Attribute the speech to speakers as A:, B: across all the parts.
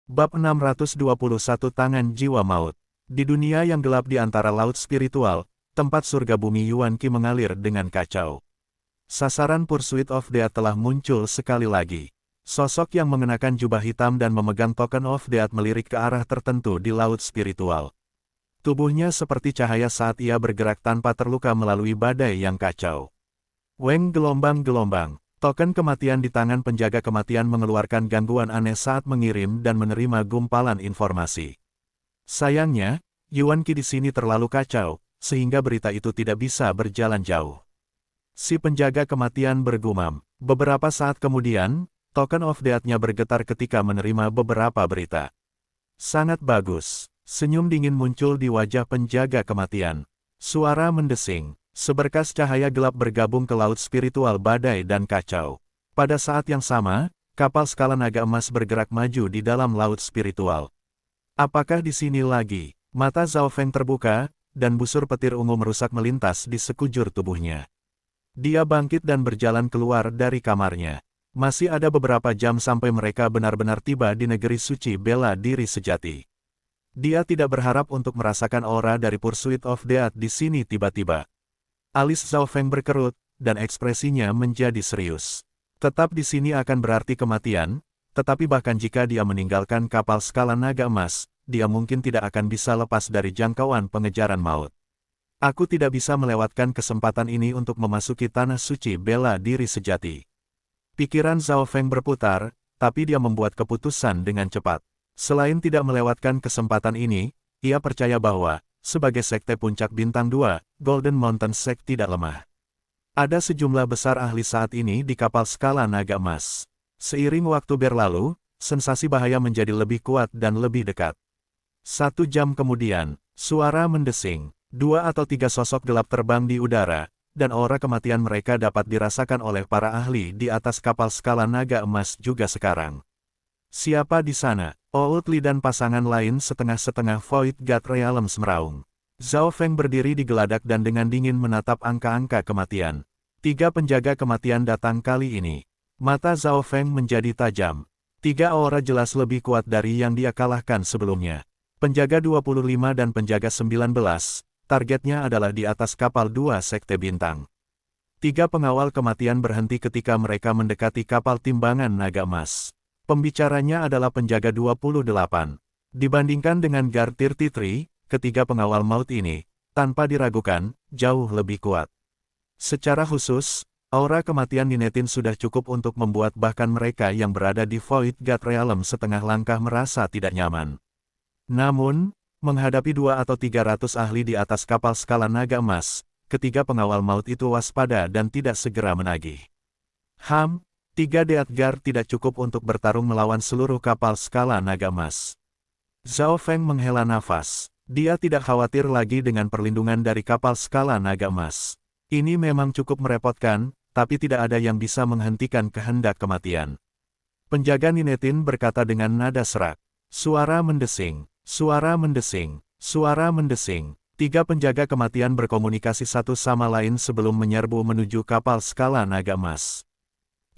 A: Bab 621 Tangan Jiwa Maut. Di dunia yang gelap di antara laut spiritual, tempat surga bumi Yuan Qi mengalir dengan kacau. Sasaran Pursuit of Death telah muncul sekali lagi. Sosok yang mengenakan jubah hitam dan memegang Token of Death melirik ke arah tertentu di laut spiritual. Tubuhnya seperti cahaya saat ia bergerak tanpa terluka melalui badai yang kacau. Weng gelombang-gelombang. Token kematian di tangan penjaga kematian mengeluarkan gangguan aneh saat mengirim dan menerima gumpalan informasi. Sayangnya, Yuan Qi di sini terlalu kacau, sehingga berita itu tidak bisa berjalan jauh. Si penjaga kematian bergumam. Beberapa saat kemudian, Token of Death-nya bergetar ketika menerima beberapa berita. Sangat bagus. Senyum dingin muncul di wajah penjaga kematian. Suara mendesing. Seberkas cahaya gelap bergabung ke laut spiritual badai dan kacau. Pada saat yang sama, kapal skala naga emas bergerak maju di dalam laut spiritual. Apakah di sini lagi? Mata Zhao Feng terbuka, dan busur petir ungu merusak melintas di sekujur tubuhnya. Dia bangkit dan berjalan keluar dari kamarnya. Masih ada beberapa jam sampai mereka benar-benar tiba di negeri suci bela diri sejati. Dia tidak berharap untuk merasakan aura dari Pursuit of Death di sini tiba-tiba. Alis Zhao Feng berkerut, dan ekspresinya menjadi serius. Tetap di sini akan berarti kematian, tetapi bahkan jika dia meninggalkan kapal skala naga emas, dia mungkin tidak akan bisa lepas dari jangkauan pengejaran maut. Aku tidak bisa melewatkan kesempatan ini untuk memasuki tanah suci bela diri sejati. Pikiran Zhao Feng berputar, tapi dia membuat keputusan dengan cepat. Selain tidak melewatkan kesempatan ini, ia percaya bahwa, sebagai sekte puncak bintang 2, Golden Mountain Sect tidak lemah. Ada sejumlah besar ahli saat ini di kapal skala naga emas. Seiring waktu berlalu, sensasi bahaya menjadi lebih kuat dan lebih dekat. 1 jam kemudian, suara mendesing. 2 atau 3 sosok gelap terbang di udara, dan aura kematian mereka dapat dirasakan oleh para ahli di atas kapal skala naga emas juga sekarang. Siapa di sana? Old Li dan pasangan lain setengah-setengah Void God Realms meraung. Zhao Feng berdiri di geladak dan dengan dingin menatap angka-angka kematian. 3 penjaga kematian datang kali ini. Mata Zhao Feng menjadi tajam. 3 aura jelas lebih kuat dari yang dia kalahkan sebelumnya. Penjaga 25 dan penjaga 19, targetnya adalah di atas kapal 2 sekte bintang. 3 pengawal kematian berhenti ketika mereka mendekati kapal timbangan naga emas. Pembicaranya adalah penjaga 28. Dibandingkan dengan Guard 33, ketiga pengawal maut ini, tanpa diragukan, jauh lebih kuat. Secara khusus, aura kematian Ninetin sudah cukup untuk membuat bahkan mereka yang berada di Void God Realm setengah langkah merasa tidak nyaman. Namun, menghadapi 2 atau 300 ahli di atas kapal skala naga emas, ketiga pengawal maut itu waspada dan tidak segera menagih. 3 Death Guard tidak cukup untuk bertarung melawan seluruh kapal skala naga emas. Zhao Feng menghela nafas. Dia tidak khawatir lagi dengan perlindungan dari kapal skala naga emas. Ini memang cukup merepotkan, tapi tidak ada yang bisa menghentikan kehendak kematian. Penjaga Ninetin berkata dengan nada serak. Suara mendesing, suara mendesing, suara mendesing. 3 penjaga kematian berkomunikasi satu sama lain sebelum menyerbu menuju kapal skala naga emas.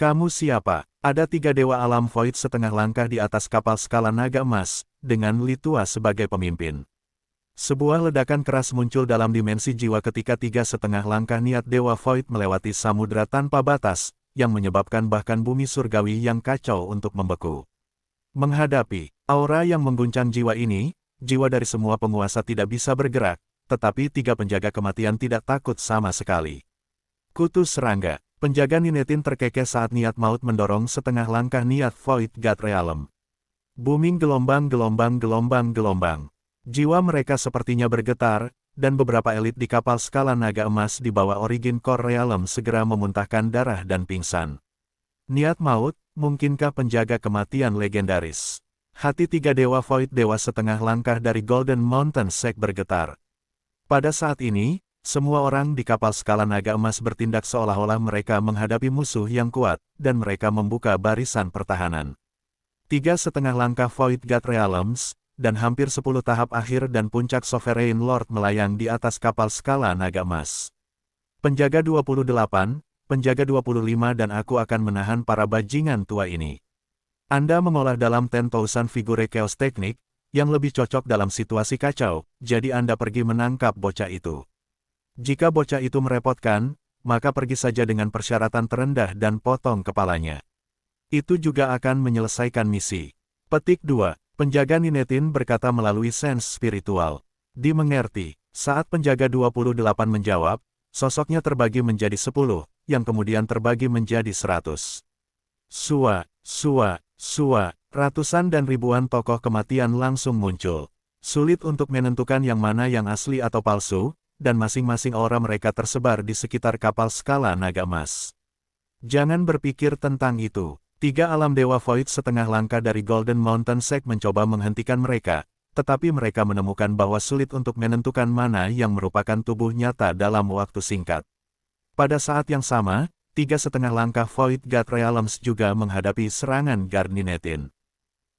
A: Kamu siapa? Ada 3 dewa alam void setengah langkah di atas kapal skala naga emas, dengan Li Tua sebagai pemimpin. Sebuah ledakan keras muncul dalam dimensi jiwa ketika 3 setengah langkah niat dewa void melewati samudra tanpa batas, yang menyebabkan bahkan bumi surgawi yang kacau untuk membeku. Menghadapi aura yang mengguncang jiwa ini, jiwa dari semua penguasa tidak bisa bergerak, tetapi 3 penjaga kematian tidak takut sama sekali. Kutu serangga. Penjaga Ninetin terkekeh saat niat maut mendorong setengah langkah niat Void God Realm. Booming gelombang-gelombang-gelombang. Jiwa mereka sepertinya bergetar, dan beberapa elit di kapal skala naga emas di bawah Origin Core Realm segera memuntahkan darah dan pingsan. Niat maut, mungkinkah penjaga kematian legendaris? Hati 3 dewa Void dewa setengah langkah dari Golden Mountain Sect bergetar. Pada saat ini, semua orang di kapal skala naga emas bertindak seolah-olah mereka menghadapi musuh yang kuat, dan mereka membuka barisan pertahanan. 3 setengah langkah Void God Realms, dan hampir 10 tahap akhir dan puncak Sovereign Lord melayang di atas kapal skala naga emas. Penjaga 28, penjaga 25 dan aku akan menahan para bajingan tua ini. Anda mengolah dalam 10,000 figure chaos teknik, yang lebih cocok dalam situasi kacau, jadi Anda pergi menangkap bocah itu. Jika bocah itu merepotkan, maka pergi saja dengan persyaratan terendah dan potong kepalanya. Itu juga akan menyelesaikan misi. Petik 2. Penjaga Ninetin berkata melalui sense spiritual. Dimengerti. Saat penjaga 28 menjawab, sosoknya terbagi menjadi 10, yang kemudian terbagi menjadi 100. Sua, ratusan dan ribuan tokoh kematian langsung muncul. Sulit untuk menentukan yang mana yang asli atau palsu, dan masing-masing aura mereka tersebar di sekitar kapal skala naga emas. Jangan berpikir tentang itu. 3 alam dewa Void setengah langkah dari Golden Mountain Sect mencoba menghentikan mereka, tetapi mereka menemukan bahwa sulit untuk menentukan mana yang merupakan tubuh nyata dalam waktu singkat. Pada saat yang sama, 3 setengah langkah Void God Realms juga menghadapi serangan Guard Ninetin.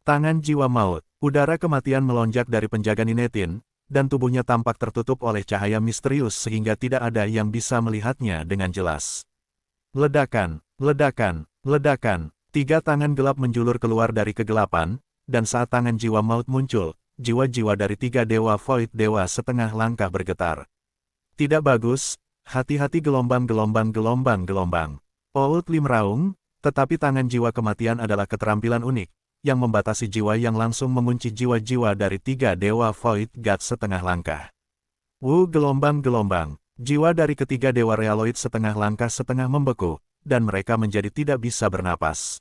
A: Tangan jiwa maut, udara kematian melonjak dari penjaga Ninetin, dan tubuhnya tampak tertutup oleh cahaya misterius sehingga tidak ada yang bisa melihatnya dengan jelas. Ledakan, ledakan, ledakan, 3 tangan gelap menjulur keluar dari kegelapan, dan saat tangan jiwa maut muncul, jiwa-jiwa dari 3 dewa Void dewa setengah langkah bergetar. Tidak bagus, hati-hati gelombang. Old Lim raung, tetapi tangan jiwa kematian adalah keterampilan unik, yang membatasi jiwa yang langsung mengunci jiwa-jiwa dari 3 dewa Void God setengah langkah. Gelombang, jiwa dari ketiga dewa Realoid setengah langkah setengah membeku, dan mereka menjadi tidak bisa bernapas.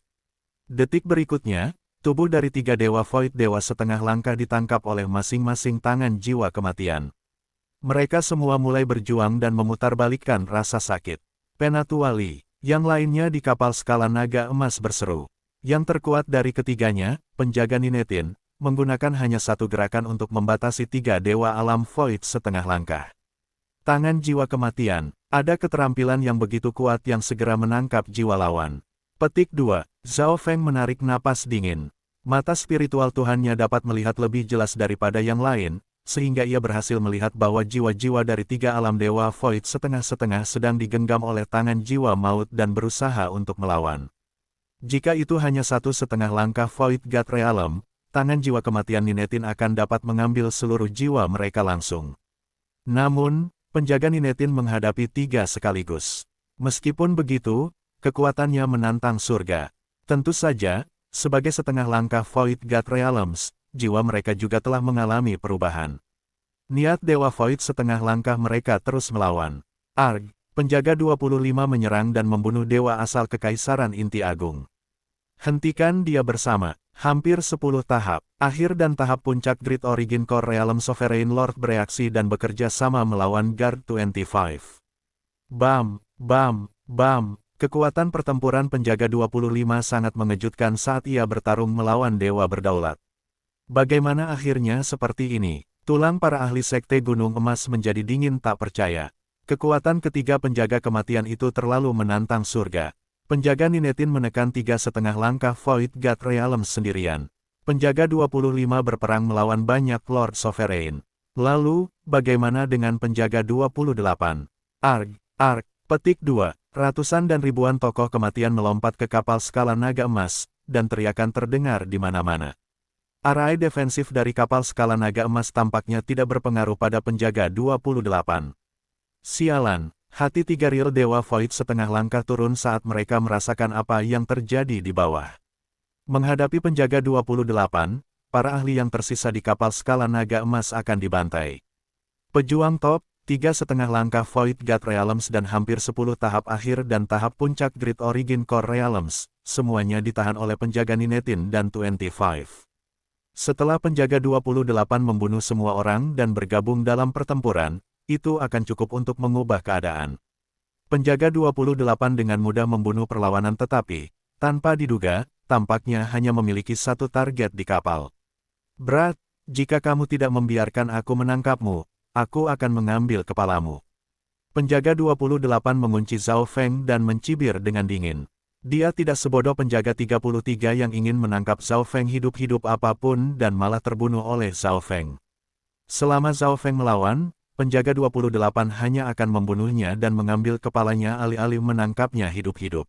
A: Detik berikutnya, tubuh dari 3 dewa Void dewa setengah langkah ditangkap oleh masing-masing tangan jiwa kematian. Mereka semua mulai berjuang dan memutarbalikkan rasa sakit. Penatuali, yang lainnya di kapal skala naga emas berseru. Yang terkuat dari ketiganya, penjaga Ninetin, menggunakan hanya satu gerakan untuk membatasi 3 dewa alam Void setengah langkah. Tangan jiwa kematian, ada keterampilan yang begitu kuat yang segera menangkap jiwa lawan. Petik 2. Zhao Feng menarik napas dingin. Mata spiritual Tuhannya dapat melihat lebih jelas daripada yang lain, sehingga ia berhasil melihat bahwa jiwa-jiwa dari 3 alam dewa Void setengah-setengah sedang digenggam oleh tangan jiwa maut dan berusaha untuk melawan. Jika itu hanya 1,5 langkah Void God Realm, tangan jiwa kematian Ninetin akan dapat mengambil seluruh jiwa mereka langsung. Namun, penjaga Ninetin menghadapi 3 sekaligus. Meskipun begitu, kekuatannya menantang surga. Tentu saja, sebagai setengah langkah Void God Realms, jiwa mereka juga telah mengalami perubahan. Niat Dewa Void setengah langkah mereka terus melawan. Arg, penjaga 25 menyerang dan membunuh dewa asal Kekaisaran Inti Agung. Hentikan dia bersama. Hampir 10 tahap. Akhir dan tahap puncak Great Origin Core Realm Sovereign Lord bereaksi dan bekerja sama melawan Guard 25. Bam. Kekuatan pertempuran penjaga 25 sangat mengejutkan saat ia bertarung melawan dewa berdaulat. Bagaimana akhirnya seperti ini? Tulang para ahli sekte Gunung Emas menjadi dingin tak percaya. Kekuatan ketiga penjaga kematian itu terlalu menantang surga. Penjaga Ninetin menekan 3,5 langkah Void God Realms sendirian. Penjaga 25 berperang melawan banyak Lord Sovereign. Lalu, bagaimana dengan penjaga 28? Arg. Petik 2. Ratusan dan ribuan tokoh kematian melompat ke kapal skala naga emas, dan teriakan terdengar di mana-mana. Arai defensif dari kapal skala naga emas tampaknya tidak berpengaruh pada penjaga 28. Sialan, hati 3 real dewa Void setengah langkah turun saat mereka merasakan apa yang terjadi di bawah. Menghadapi penjaga 28, para ahli yang tersisa di kapal skala naga emas akan dibantai. Pejuang top, 3,5 langkah Void God Realms dan hampir 10 tahap akhir dan tahap puncak Great Origin Core Realms, semuanya ditahan oleh penjaga Ninetin dan 25. Setelah penjaga 28 membunuh semua orang dan bergabung dalam pertempuran, itu akan cukup untuk mengubah keadaan. Penjaga 28 dengan mudah membunuh perlawanan tetapi, tanpa diduga, tampaknya hanya memiliki satu target di kapal. Berat, jika kamu tidak membiarkan aku menangkapmu, aku akan mengambil kepalamu. Penjaga 28 mengunci Zhao Feng dan mencibir dengan dingin. Dia tidak sebodoh penjaga 33 yang ingin menangkap Zhao Feng hidup-hidup apapun dan malah terbunuh oleh Zhao Feng. Selama Zhao Feng melawan, penjaga 28 hanya akan membunuhnya dan mengambil kepalanya alih-alih menangkapnya hidup-hidup.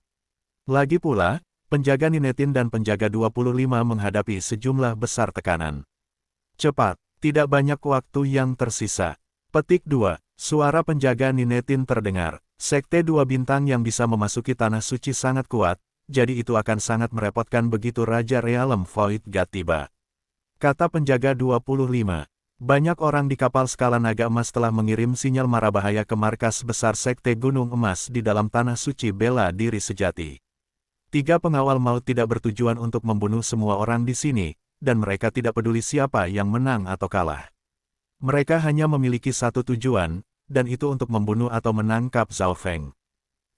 A: Lagi pula, penjaga Ninetin dan penjaga 25 menghadapi sejumlah besar tekanan. Cepat, tidak banyak waktu yang tersisa. Petik 2. Suara penjaga Ninetin terdengar. Sekte 2 bintang yang bisa memasuki tanah suci sangat kuat, jadi itu akan sangat merepotkan begitu Raja Realm Void God tiba. Kata penjaga 25. Banyak orang di kapal skala naga emas telah mengirim sinyal mara bahaya ke markas besar Sekte Gunung Emas di dalam tanah suci bela diri sejati. 3 pengawal maut tidak bertujuan untuk membunuh semua orang di sini, dan mereka tidak peduli siapa yang menang atau kalah. Mereka hanya memiliki satu tujuan, dan itu untuk membunuh atau menangkap Zhao Feng.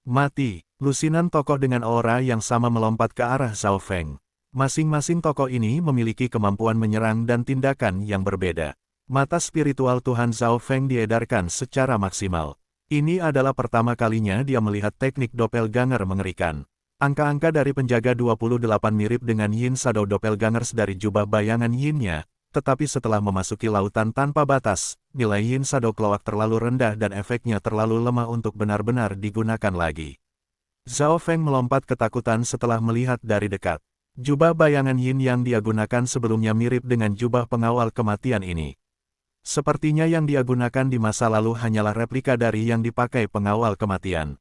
A: Mati, lusinan tokoh dengan aura yang sama melompat ke arah Zhao Feng. Masing-masing tokoh ini memiliki kemampuan menyerang dan tindakan yang berbeda. Mata spiritual Tuhan Zhao Feng diedarkan secara maksimal. Ini adalah pertama kalinya dia melihat teknik doppelganger mengerikan. Angka-angka dari penjaga 28 mirip dengan Yin Shadow Doppelgangers dari jubah bayangan Yin-nya, tetapi setelah memasuki lautan tanpa batas, nilai Yin Shadow Cloak terlalu rendah dan efeknya terlalu lemah untuk benar-benar digunakan lagi. Zhao Feng melompat ketakutan setelah melihat dari dekat. Jubah bayangan Yin yang dia gunakan sebelumnya mirip dengan jubah pengawal kematian ini. Sepertinya yang dia gunakan di masa lalu hanyalah replika dari yang dipakai pengawal kematian.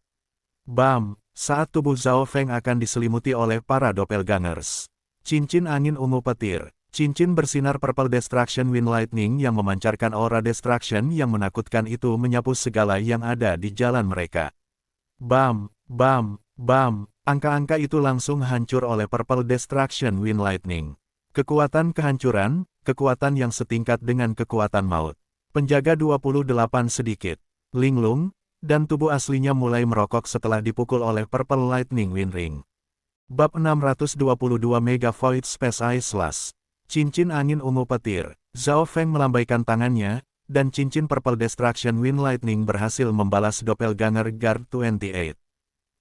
A: Bam! Saat tubuh Zhao Feng akan diselimuti oleh para doppelgangers. Cincin angin ungu petir. Cincin bersinar Purple Destruction Wind Lightning yang memancarkan aura destruction yang menakutkan itu menyapu segala yang ada di jalan mereka. Bam! Bam! Bam! Angka-angka itu langsung hancur oleh Purple Destruction Wind Lightning. Kekuatan kehancuran, kekuatan yang setingkat dengan kekuatan maut. Penjaga 28 sedikit, linglung, dan tubuh aslinya mulai merokok setelah dipukul oleh Purple Lightning Wind Ring. Bab 622 Mega Void Space Ice Slash. Cincin angin ungu petir. Zhao Feng melambaikan tangannya, dan cincin Purple Destruction Wind Lightning berhasil membalas Doppelganger Guard 28.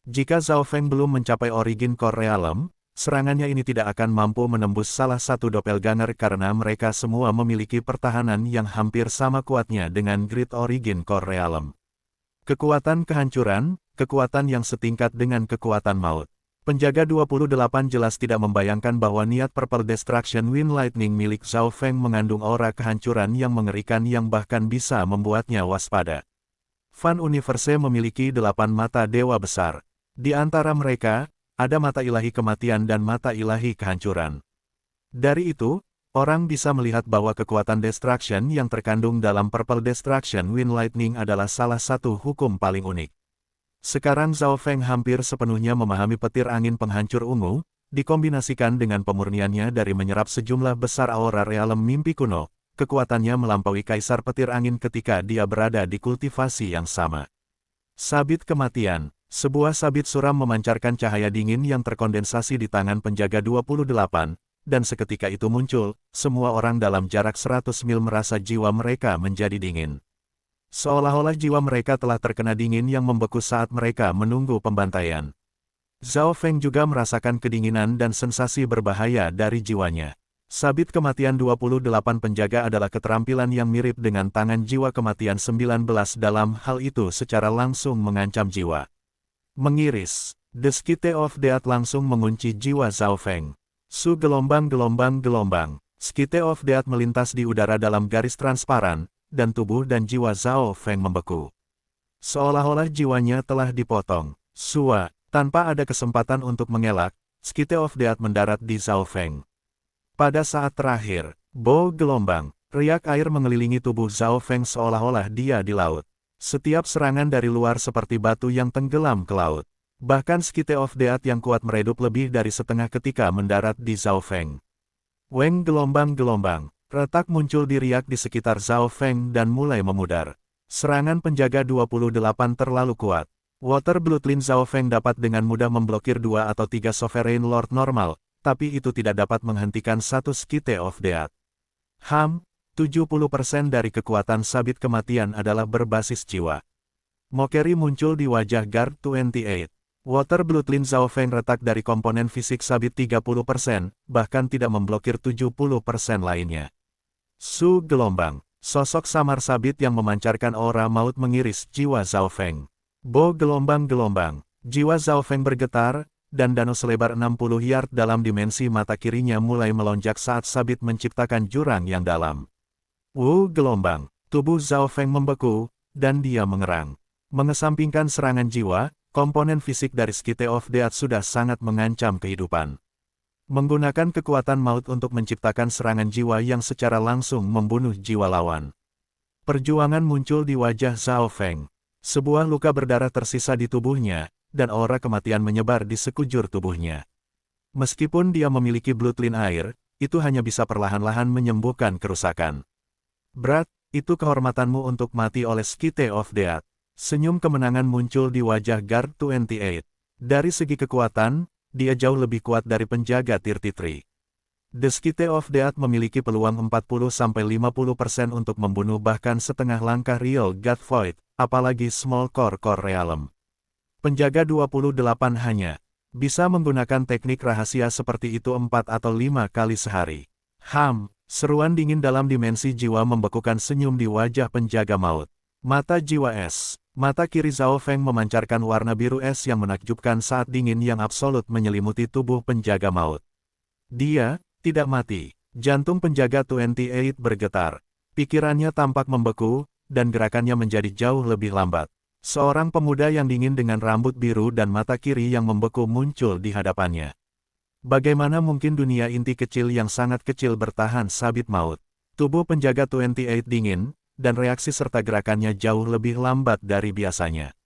A: Jika Zhao Feng belum mencapai Origin Core Realm, serangannya ini tidak akan mampu menembus salah satu Doppelganger karena mereka semua memiliki pertahanan yang hampir sama kuatnya dengan Great Origin Core Realm. Kekuatan kehancuran, kekuatan yang setingkat dengan kekuatan maut. Penjaga 28 jelas tidak membayangkan bahwa niat Purple Destruction Wind Lightning milik Zhao Feng mengandung aura kehancuran yang mengerikan yang bahkan bisa membuatnya waspada. Fan Universe memiliki 8 mata dewa besar. Di antara mereka, ada mata ilahi kematian dan mata ilahi kehancuran. Dari itu, orang bisa melihat bahwa kekuatan destruction yang terkandung dalam Purple Destruction Wind Lightning adalah salah satu hukum paling unik. Sekarang Zhao Feng hampir sepenuhnya memahami petir angin penghancur ungu, dikombinasikan dengan pemurniannya dari menyerap sejumlah besar aura realem mimpi kuno, kekuatannya melampaui kaisar petir angin ketika dia berada di kultivasi yang sama. Sabit kematian. Sebuah sabit suram memancarkan cahaya dingin yang terkondensasi di tangan penjaga 28, dan seketika itu muncul, semua orang dalam jarak 100 mil merasa jiwa mereka menjadi dingin. Seolah-olah jiwa mereka telah terkena dingin yang membeku saat mereka menunggu pembantaian. Zhao Feng juga merasakan kedinginan dan sensasi berbahaya dari jiwanya. Sabit kematian 28 penjaga adalah keterampilan yang mirip dengan tangan jiwa kematian 19 dalam hal itu secara langsung mengancam jiwa. Mengiris, The Skite of Death langsung mengunci jiwa Zhao Feng. Su gelombang-gelombang-gelombang, Skite of Death melintas di udara dalam garis transparan, dan tubuh dan jiwa Zhao Feng membeku. Seolah-olah jiwanya telah dipotong. Sua, tanpa ada kesempatan untuk mengelak, Skite of Death mendarat di Zhao Feng. Pada saat terakhir, bow gelombang, riak air mengelilingi tubuh Zhao Feng seolah-olah dia di laut. Setiap serangan dari luar seperti batu yang tenggelam ke laut. Bahkan Skite of Death yang kuat meredup lebih dari setengah ketika mendarat di Zhao Feng. Weng gelombang-gelombang, retak muncul di riak di sekitar Zhao Feng dan mulai memudar. Serangan penjaga 28 terlalu kuat. Water Bloodline Zhao Feng dapat dengan mudah memblokir 2 atau 3 Sovereign Lord normal, tapi itu tidak dapat menghentikan satu Skite of Death. 70% dari kekuatan sabit kematian adalah berbasis jiwa. Mockery muncul di wajah Guard 28. Water Bloodline Zhao Feng retak dari komponen fisik sabit 30%, bahkan tidak memblokir 70% lainnya. Su gelombang, sosok samar sabit yang memancarkan aura maut mengiris jiwa Zhao Feng. Bo gelombang-gelombang, jiwa Zhao Feng bergetar, dan danau selebar 60 yard dalam dimensi mata kirinya mulai melonjak saat sabit menciptakan jurang yang dalam. Gelombang. Tubuh Zhao Feng membeku, dan dia mengerang. Mengesampingkan serangan jiwa, komponen fisik dari Skite of Death sudah sangat mengancam kehidupan. Menggunakan kekuatan maut untuk menciptakan serangan jiwa yang secara langsung membunuh jiwa lawan. Perjuangan muncul di wajah Zhao Feng. Sebuah luka berdarah tersisa di tubuhnya, dan aura kematian menyebar di sekujur tubuhnya. Meskipun dia memiliki bloodline air, itu hanya bisa perlahan-lahan menyembuhkan kerusakan. Berat, itu kehormatanmu untuk mati oleh Skite of Death. Senyum kemenangan muncul di wajah Guard 28. Dari segi kekuatan, dia jauh lebih kuat dari penjaga 33. The Skite of Death memiliki peluang 40-50% untuk membunuh bahkan setengah langkah Real God Void, apalagi Small Core Realm. Penjaga 28 hanya bisa menggunakan teknik rahasia seperti itu 4 atau 5 kali sehari. Seruan dingin dalam dimensi jiwa membekukan senyum di wajah penjaga maut. Mata jiwa es. Mata kiri Zhao Feng memancarkan warna biru es yang menakjubkan saat dingin yang absolut menyelimuti tubuh penjaga maut. Dia tidak mati. Jantung penjaga 28 bergetar. Pikirannya tampak membeku, dan gerakannya menjadi jauh lebih lambat. Seorang pemuda yang dingin dengan rambut biru dan mata kiri yang membeku muncul di hadapannya. Bagaimana mungkin dunia inti kecil yang sangat kecil bertahan sabit maut? Tubuh penjaga 28 dingin, dan reaksi serta gerakannya jauh lebih lambat dari biasanya.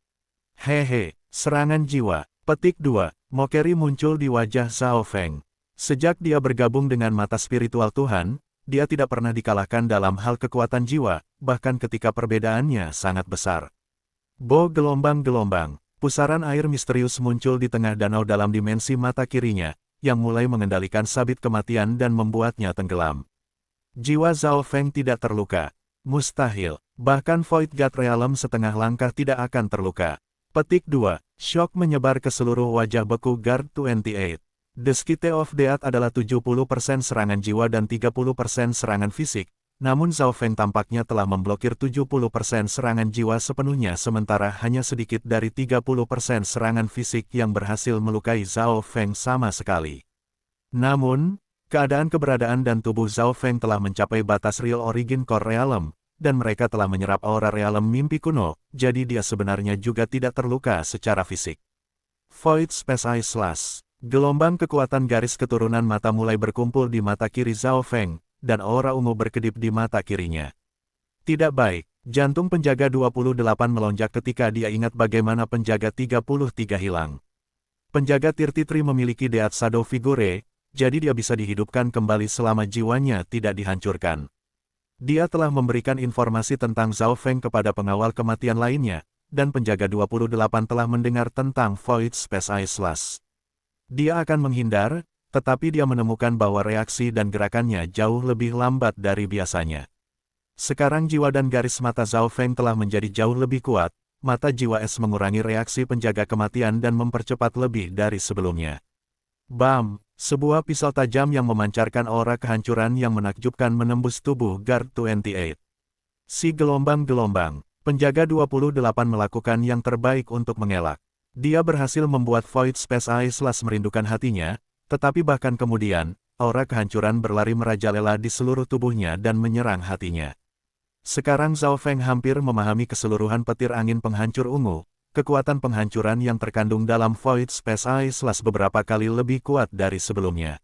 A: Serangan jiwa. Petik 2. Mockery muncul di wajah Zhao Feng. Sejak dia bergabung dengan mata spiritual Tuhan, dia tidak pernah dikalahkan dalam hal kekuatan jiwa, bahkan ketika perbedaannya sangat besar. Gelombang-gelombang. Pusaran air misterius muncul di tengah danau dalam dimensi mata kirinya, yang mulai mengendalikan sabit kematian dan membuatnya tenggelam. Jiwa Zhao Feng tidak terluka. Mustahil. Bahkan Void God Realm setengah langkah tidak akan terluka. Petik 2. Shock menyebar ke seluruh wajah beku Guard 28. The Skite of Death adalah 70% serangan jiwa dan 30% serangan fisik, namun Zhao Feng tampaknya telah memblokir 70% serangan jiwa sepenuhnya sementara hanya sedikit dari 30% serangan fisik yang berhasil melukai Zhao Feng sama sekali. Namun, keberadaan dan tubuh Zhao Feng telah mencapai batas Real Origin Core Realm, dan mereka telah menyerap aura realem mimpi kuno, jadi dia sebenarnya juga tidak terluka secara fisik. Void Space Eye Slash. Gelombang kekuatan garis keturunan mata mulai berkumpul di mata kiri Zhao Feng, dan aura ungu berkedip di mata kirinya. Tidak baik, jantung penjaga 28 melonjak ketika dia ingat bagaimana penjaga 33 hilang. Penjaga 33 memiliki Death Shadow Figure, jadi dia bisa dihidupkan kembali selama jiwanya tidak dihancurkan. Dia telah memberikan informasi tentang Zhao Feng kepada pengawal kematian lainnya, dan penjaga 28 telah mendengar tentang Void Space Eye Slash. Dia akan menghindar, tetapi dia menemukan bahwa reaksi dan gerakannya jauh lebih lambat dari biasanya. Sekarang jiwa dan garis mata Zhao Feng telah menjadi jauh lebih kuat, mata jiwa es mengurangi reaksi penjaga kematian dan mempercepat lebih dari sebelumnya. Bam! Sebuah pisau tajam yang memancarkan aura kehancuran yang menakjubkan menembus tubuh Guard 28. Si gelombang-gelombang, penjaga 28 melakukan yang terbaik untuk mengelak. Dia berhasil membuat Void Space Eye Slash merindukan hatinya, tetapi bahkan kemudian, aura kehancuran berlari merajalela di seluruh tubuhnya dan menyerang hatinya. Sekarang Zhao Feng hampir memahami keseluruhan petir angin penghancur ungu, kekuatan penghancuran yang terkandung dalam Void Space Eye Slash beberapa kali lebih kuat dari sebelumnya.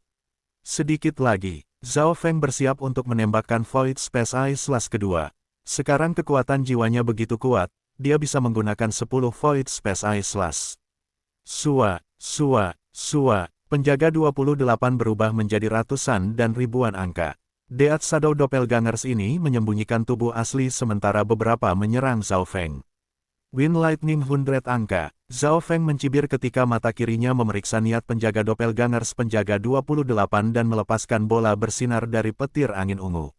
A: Sedikit lagi, Zhao Feng bersiap untuk menembakkan Void Space Eye Slash kedua. Sekarang kekuatan jiwanya begitu kuat, dia bisa menggunakan 10 Void Space Eye Slash. Penjaga 28 berubah menjadi ratusan dan ribuan angka. Death Shadow Doppelgangers ini menyembunyikan tubuh asli sementara beberapa menyerang Zhao Feng. Wind Lightning 100 angka. Zhao Feng mencibir ketika mata kirinya memeriksa niat penjaga Doppelgangers penjaga 28 dan melepaskan bola bersinar dari petir angin ungu.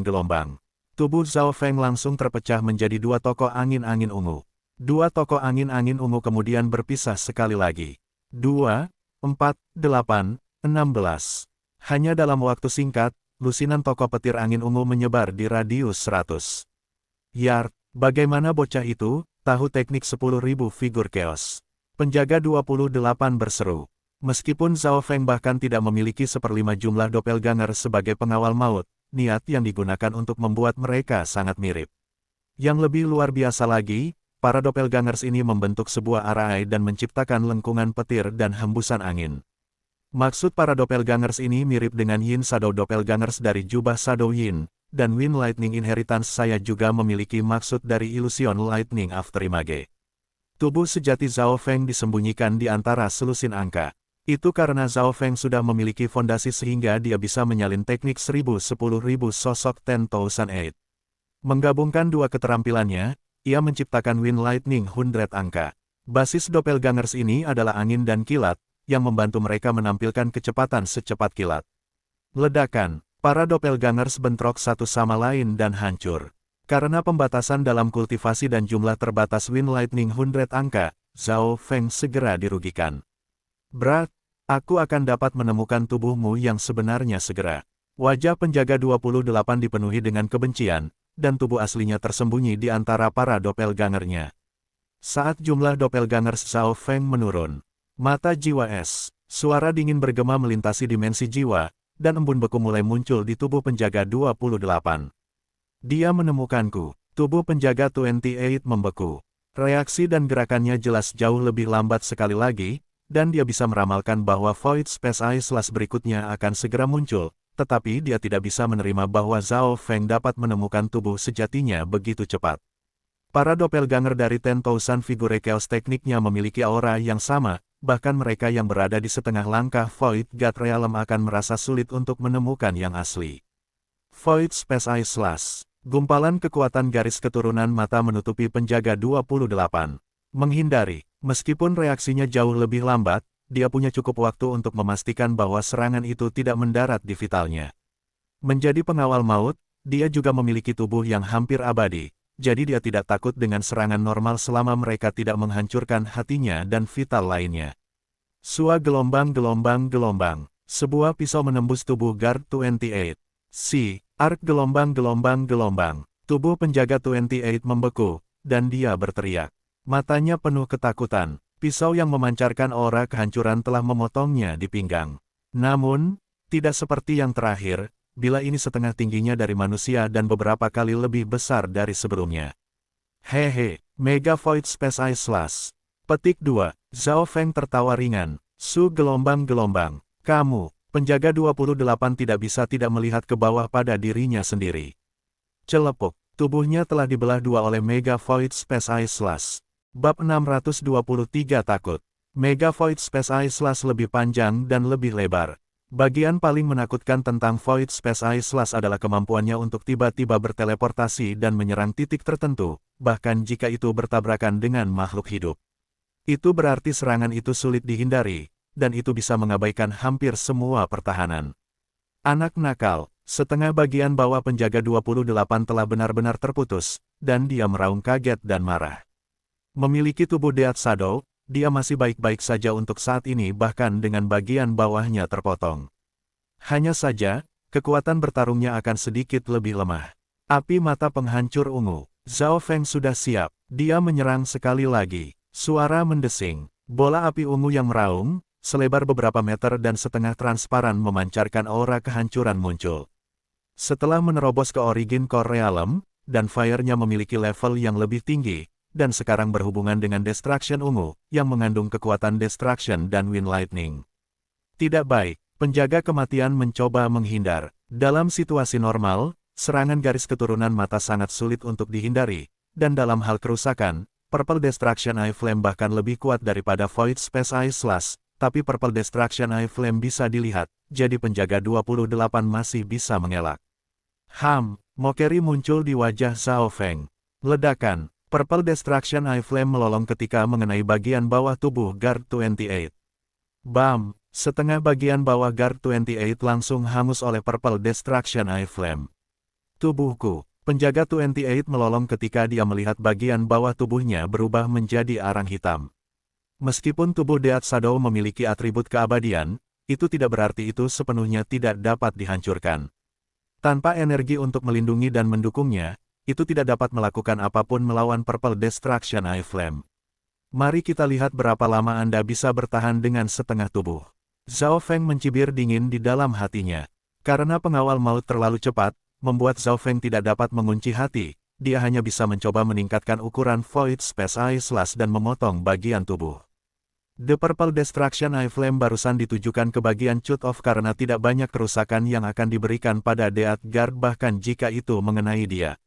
A: Gelombang. Tubuh Zhao Feng langsung terpecah menjadi dua tokoh angin-angin ungu. Dua tokoh angin-angin ungu kemudian berpisah sekali lagi. 2, 4, 8, 16. Hanya dalam waktu singkat, lusinan tokoh petir angin ungu menyebar di radius 100 yard. Bagaimana bocah itu, tahu teknik 10.000 figur chaos. Penjaga 28 berseru. Meskipun Zhao Feng bahkan tidak memiliki 1/5 jumlah doppelganger sebagai pengawal maut, niat yang digunakan untuk membuat mereka sangat mirip. Yang lebih luar biasa lagi, para doppelgangers ini membentuk sebuah arai dan menciptakan lengkungan petir dan hembusan angin. Maksud para doppelgangers ini mirip dengan Yin Shadow Doppelgangers dari jubah Shadow Yin, dan Wind Lightning Inheritance saya juga memiliki maksud dari Illusion Lightning Afterimage. Tubuh sejati Zhao Feng disembunyikan di antara selusin angka. Itu karena Zhao Feng sudah memiliki fondasi sehingga dia bisa menyalin teknik 10.000 sosok 10,008. Menggabungkan dua keterampilannya, ia menciptakan Wind Lightning 100 angka. Basis doppelgangers ini adalah angin dan kilat, yang membantu mereka menampilkan kecepatan secepat kilat. Ledakan, para doppelgangers bentrok satu sama lain dan hancur. Karena pembatasan dalam kultivasi dan jumlah terbatas Wind Lightning 100 angka, Zhao Feng segera dirugikan. Berat, aku akan dapat menemukan tubuhmu yang sebenarnya segera. Wajah penjaga 28 dipenuhi dengan kebencian, dan tubuh aslinya tersembunyi di antara para doppelgangernya. Saat jumlah doppelgangers Zhao Feng menurun, mata jiwa es, suara dingin bergema melintasi dimensi jiwa, dan embun beku mulai muncul di tubuh penjaga 28. Dia menemukanku. Tubuh penjaga 28 membeku. Reaksi dan gerakannya jelas jauh lebih lambat sekali lagi, dan dia bisa meramalkan bahwa Void Space Islas berikutnya akan segera muncul, tetapi dia tidak bisa menerima bahwa Zhao Feng dapat menemukan tubuh sejatinya begitu cepat. Para doppelganger dari 10,000 figure chaos tekniknya memiliki aura yang sama, bahkan mereka yang berada di setengah langkah Void God Realm akan merasa sulit untuk menemukan yang asli. Void Space Islas. Gumpalan kekuatan garis keturunan mata menutupi penjaga 28. Menghindari, meskipun reaksinya jauh lebih lambat, dia punya cukup waktu untuk memastikan bahwa serangan itu tidak mendarat di vitalnya. Menjadi pengawal maut, dia juga memiliki tubuh yang hampir abadi, jadi dia tidak takut dengan serangan normal selama mereka tidak menghancurkan hatinya dan vital lainnya. Sua gelombang-gelombang-gelombang. Sebuah pisau menembus tubuh Guard 28. Ark gelombang-gelombang-gelombang. Tubuh penjaga 28 membeku, dan dia berteriak. Matanya penuh ketakutan. Pisau yang memancarkan aura kehancuran telah memotongnya di pinggang. Namun, tidak seperti yang terakhir, bila ini setengah tingginya dari manusia dan beberapa kali lebih besar dari sebelumnya. Hehe, Mega Void Space Islas. Petik 2. Zhao Feng tertawa ringan. Su gelombang-gelombang. Kamu. Penjaga 28 tidak bisa tidak melihat ke bawah pada dirinya sendiri. Celepuk, tubuhnya telah dibelah dua oleh Mega Void Space Islas. Bab 623 takut. Mega Void Space Islas lebih panjang dan lebih lebar. Bagian paling menakutkan tentang Void Space Islas adalah kemampuannya untuk tiba-tiba berteleportasi dan menyerang titik tertentu, bahkan jika itu bertabrakan dengan makhluk hidup. Itu berarti serangan itu sulit dihindari, dan itu bisa mengabaikan hampir semua pertahanan. Anak nakal, setengah bagian bawah penjaga 28 telah benar-benar terputus, dan dia meraung kaget dan marah. Memiliki tubuh Death Shadow, dia masih baik-baik saja untuk saat ini bahkan dengan bagian bawahnya terpotong. Hanya saja, kekuatan bertarungnya akan sedikit lebih lemah. Api mata penghancur ungu. Zhao Feng sudah siap, dia menyerang sekali lagi. Suara mendesing, bola api ungu yang meraung, selebar beberapa meter dan setengah transparan memancarkan aura kehancuran muncul. Setelah menerobos ke Origin Core Realm, dan Fire-nya memiliki level yang lebih tinggi, dan sekarang berhubungan dengan Destruction ungu, yang mengandung kekuatan Destruction dan Wind Lightning. Tidak baik, penjaga kematian mencoba menghindar. Dalam situasi normal, serangan garis keturunan mata sangat sulit untuk dihindari, dan dalam hal kerusakan, Purple Destruction Eye Flame bahkan lebih kuat daripada Void Space Islas. Tapi Purple Destruction Eye Flame bisa dilihat, jadi penjaga 28 masih bisa mengelak. Mockery muncul di wajah Zhao Feng. Ledakan, Purple Destruction Eye Flame melolong ketika mengenai bagian bawah tubuh Guard 28. Bam! Setengah bagian bawah Guard 28 langsung hangus oleh Purple Destruction Eye Flame. Tubuhku, penjaga 28 melolong ketika dia melihat bagian bawah tubuhnya berubah menjadi arang hitam. Meskipun tubuh Death Shadow memiliki atribut keabadian, itu tidak berarti itu sepenuhnya tidak dapat dihancurkan. Tanpa energi untuk melindungi dan mendukungnya, itu tidak dapat melakukan apapun melawan Purple Destruction Eye Flame. Mari kita lihat berapa lama Anda bisa bertahan dengan setengah tubuh. Zhao Feng mencibir dingin di dalam hatinya. Karena pengawal maut terlalu cepat, membuat Zhao Feng tidak dapat mengunci hati. Dia hanya bisa mencoba meningkatkan ukuran Void Space Eye Slash dan memotong bagian tubuh. The Purple Destruction Eye Flame barusan ditujukan ke bagian cut off karena tidak banyak kerusakan yang akan diberikan pada Death Guard bahkan jika itu mengenai dia.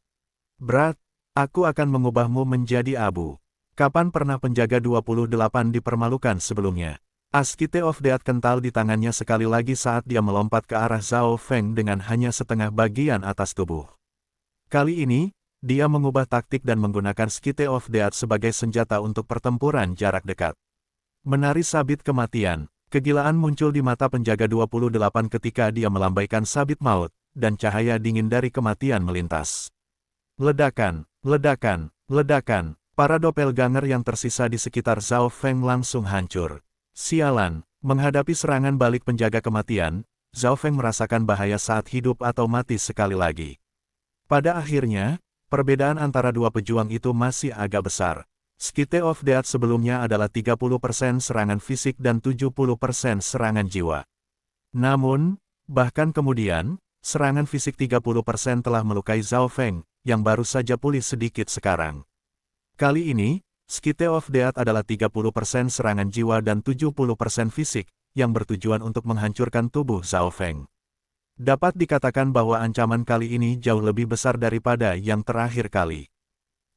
A: Berat, aku akan mengubahmu menjadi abu. Kapan pernah penjaga 28 dipermalukan sebelumnya? Askite of Death kental di tangannya sekali lagi saat dia melompat ke arah Zhao Feng dengan hanya setengah bagian atas tubuh. Kali ini, dia mengubah taktik dan menggunakan Skite of Death sebagai senjata untuk pertempuran jarak dekat. Menari sabit kematian, kegilaan muncul di mata penjaga 28 ketika dia melambaikan sabit maut, dan cahaya dingin dari kematian melintas. Ledakan, ledakan, ledakan, para doppelganger yang tersisa di sekitar Zhao Feng langsung hancur. Sialan, menghadapi serangan balik penjaga kematian, Zhao Feng merasakan bahaya saat hidup atau mati sekali lagi. Pada akhirnya, perbedaan antara dua pejuang itu masih agak besar. Skite of Death sebelumnya adalah 30% serangan fisik dan 70% serangan jiwa. Namun, bahkan kemudian, serangan fisik 30% telah melukai Zhao Feng, yang baru saja pulih sedikit sekarang. Kali ini, Skite of Death adalah 30% serangan jiwa dan 70% fisik, yang bertujuan untuk menghancurkan tubuh Zhao Feng. Dapat dikatakan bahwa ancaman kali ini jauh lebih besar daripada yang terakhir kali.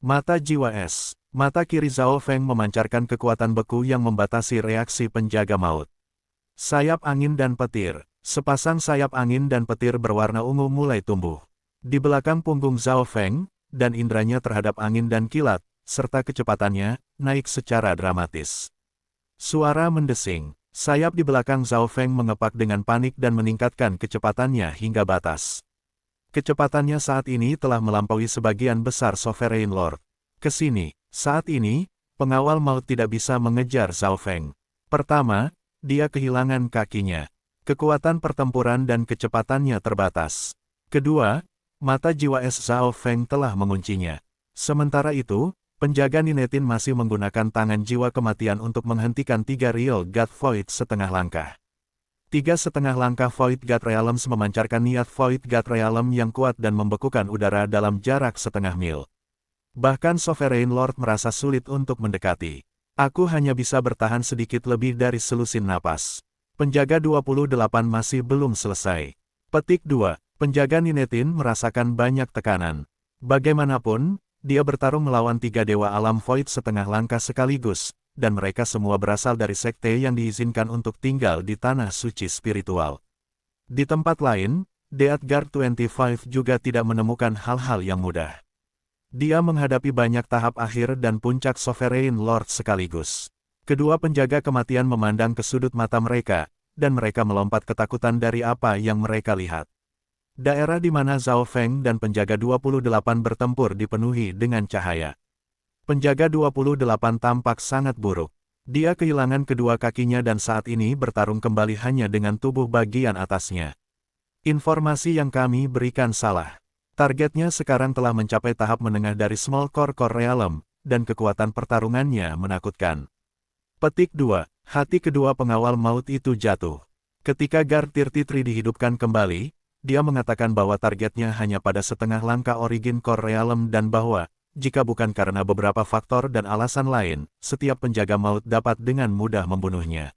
A: Mata jiwa es. Mata kiri Zhao Feng memancarkan kekuatan beku yang membatasi reaksi penjaga maut. Sayap angin dan petir. Sepasang sayap angin dan petir berwarna ungu mulai tumbuh di belakang punggung Zhao Feng, dan indranya terhadap angin dan kilat, serta kecepatannya, naik secara dramatis. Suara mendesing. Sayap di belakang Zhao Feng mengepak dengan panik dan meningkatkan kecepatannya hingga batas. Kecepatannya saat ini telah melampaui sebagian besar Sovereign Lord. Kesini. Saat ini, pengawal maut tidak bisa mengejar Zhao Feng. Pertama, dia kehilangan kakinya. Kekuatan pertempuran dan kecepatannya terbatas. Kedua, mata jiwa es Zhao Feng telah menguncinya. Sementara itu, penjaga Ninetin masih menggunakan tangan jiwa kematian untuk menghentikan 3 Real God Void setengah langkah. 3,5 langkah Void God Realms memancarkan niat Void God Realm yang kuat dan membekukan udara dalam jarak setengah mil. Bahkan Sovereign Lord merasa sulit untuk mendekati. Aku hanya bisa bertahan sedikit lebih dari selusin napas. Penjaga 28 masih belum selesai. Petik 2. Penjaga Ninetin merasakan banyak tekanan. Bagaimanapun, dia bertarung melawan 3 dewa alam void setengah langkah sekaligus, dan mereka semua berasal dari sekte yang diizinkan untuk tinggal di tanah suci spiritual. Di tempat lain, Death Guard 25 juga tidak menemukan hal-hal yang mudah. Dia menghadapi banyak tahap akhir dan puncak Sovereign Lord sekaligus. Kedua penjaga kematian memandang ke sudut mata mereka, dan mereka melompat ketakutan dari apa yang mereka lihat. Daerah di mana Zhao Feng dan penjaga 28 bertempur dipenuhi dengan cahaya. Penjaga 28 tampak sangat buruk. Dia kehilangan kedua kakinya dan saat ini bertarung kembali hanya dengan tubuh bagian atasnya. Informasi yang kami berikan salah. Targetnya sekarang telah mencapai tahap menengah dari Small Core Realm, dan kekuatan pertarungannya menakutkan. Petik 2. Hati kedua pengawal maut itu jatuh. Ketika Guard 33 dihidupkan kembali, dia mengatakan bahwa targetnya hanya pada setengah langkah Origin Core Realm dan bahwa, jika bukan karena beberapa faktor dan alasan lain, setiap penjaga maut dapat dengan mudah membunuhnya.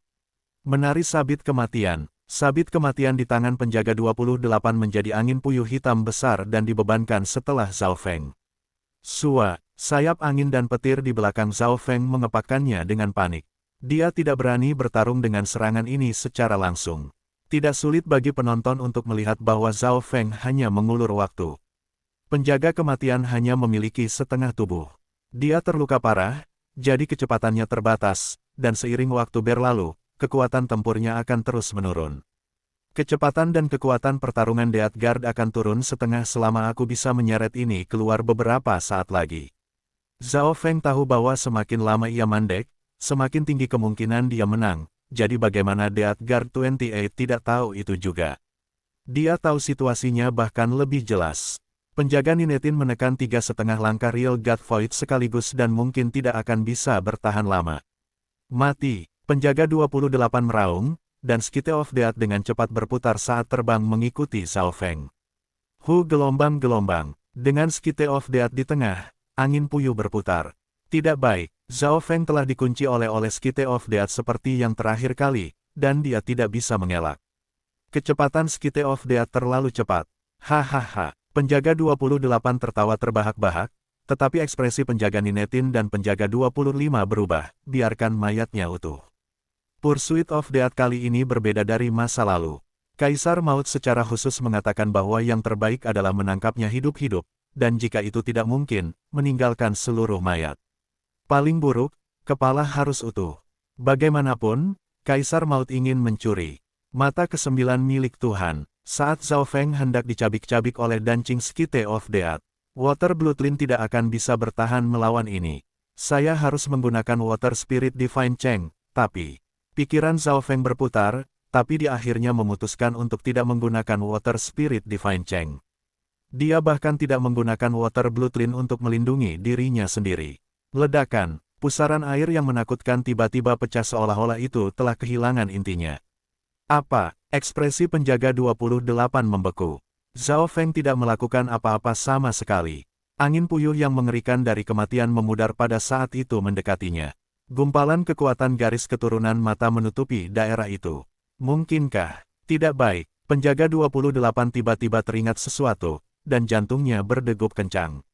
A: Menari sabit kematian. Sabit kematian di tangan penjaga 28 menjadi angin puyuh hitam besar dan dibebankan setelah Zhao Feng. Sayap angin dan petir di belakang Zhao Feng mengepakkannya dengan panik. Dia tidak berani bertarung dengan serangan ini secara langsung. Tidak sulit bagi penonton untuk melihat bahwa Zhao Feng hanya mengulur waktu. Penjaga kematian hanya memiliki setengah tubuh. Dia terluka parah, jadi kecepatannya terbatas, dan seiring waktu berlalu, kekuatan tempurnya akan terus menurun. Kecepatan dan kekuatan pertarungan Death Guard akan turun setengah selama aku bisa menyeret ini keluar beberapa saat lagi. Zhao Feng tahu bahwa semakin lama ia mandek, semakin tinggi kemungkinan dia menang, jadi bagaimana Death Guard 28 tidak tahu itu juga. Dia tahu situasinya bahkan lebih jelas. Penjaga Ninetin menekan 3,5 langkah Real God Void sekaligus dan mungkin tidak akan bisa bertahan lama. Mati, penjaga 28 meraung, dan Skite of Death dengan cepat berputar saat terbang mengikuti Zhao Feng. Gelombang-gelombang, dengan Skite of Death di tengah, angin puyuh berputar. Tidak baik, Zhao Feng telah dikunci oleh Skite of Death seperti yang terakhir kali, dan dia tidak bisa mengelak. Kecepatan Skite of Death terlalu cepat. Hahaha. Penjaga 28 tertawa terbahak-bahak, tetapi ekspresi penjaga Ninetin dan penjaga 25 berubah, biarkan mayatnya utuh. Pursuit of Death kali ini berbeda dari masa lalu. Kaisar Maut secara khusus mengatakan bahwa yang terbaik adalah menangkapnya hidup-hidup, dan jika itu tidak mungkin, meninggalkan seluruh mayat. Paling buruk, kepala harus utuh. Bagaimanapun, Kaisar Maut ingin mencuri mata ke-9 milik Tuhan. Saat Zhao Feng hendak dicabik-cabik oleh dancing Skite of Death, Water Bloodline tidak akan bisa bertahan melawan ini. Saya harus menggunakan Water Spirit Divine Cheng, tapi pikiran Zhao Feng berputar, tapi dia akhirnya memutuskan untuk tidak menggunakan Water Spirit Divine Cheng. Dia bahkan tidak menggunakan Water Bloodline untuk melindungi dirinya sendiri. Ledakan, pusaran air yang menakutkan tiba-tiba pecah seolah-olah itu telah kehilangan intinya. Apa? Ekspresi penjaga 28 membeku. Zhao Feng tidak melakukan apa-apa sama sekali. Angin puyuh yang mengerikan dari kematian memudar pada saat itu mendekatinya. Gumpalan kekuatan garis keturunan mata menutupi daerah itu. Mungkinkah? Tidak baik. Penjaga 28 tiba-tiba teringat sesuatu, dan jantungnya berdegup kencang.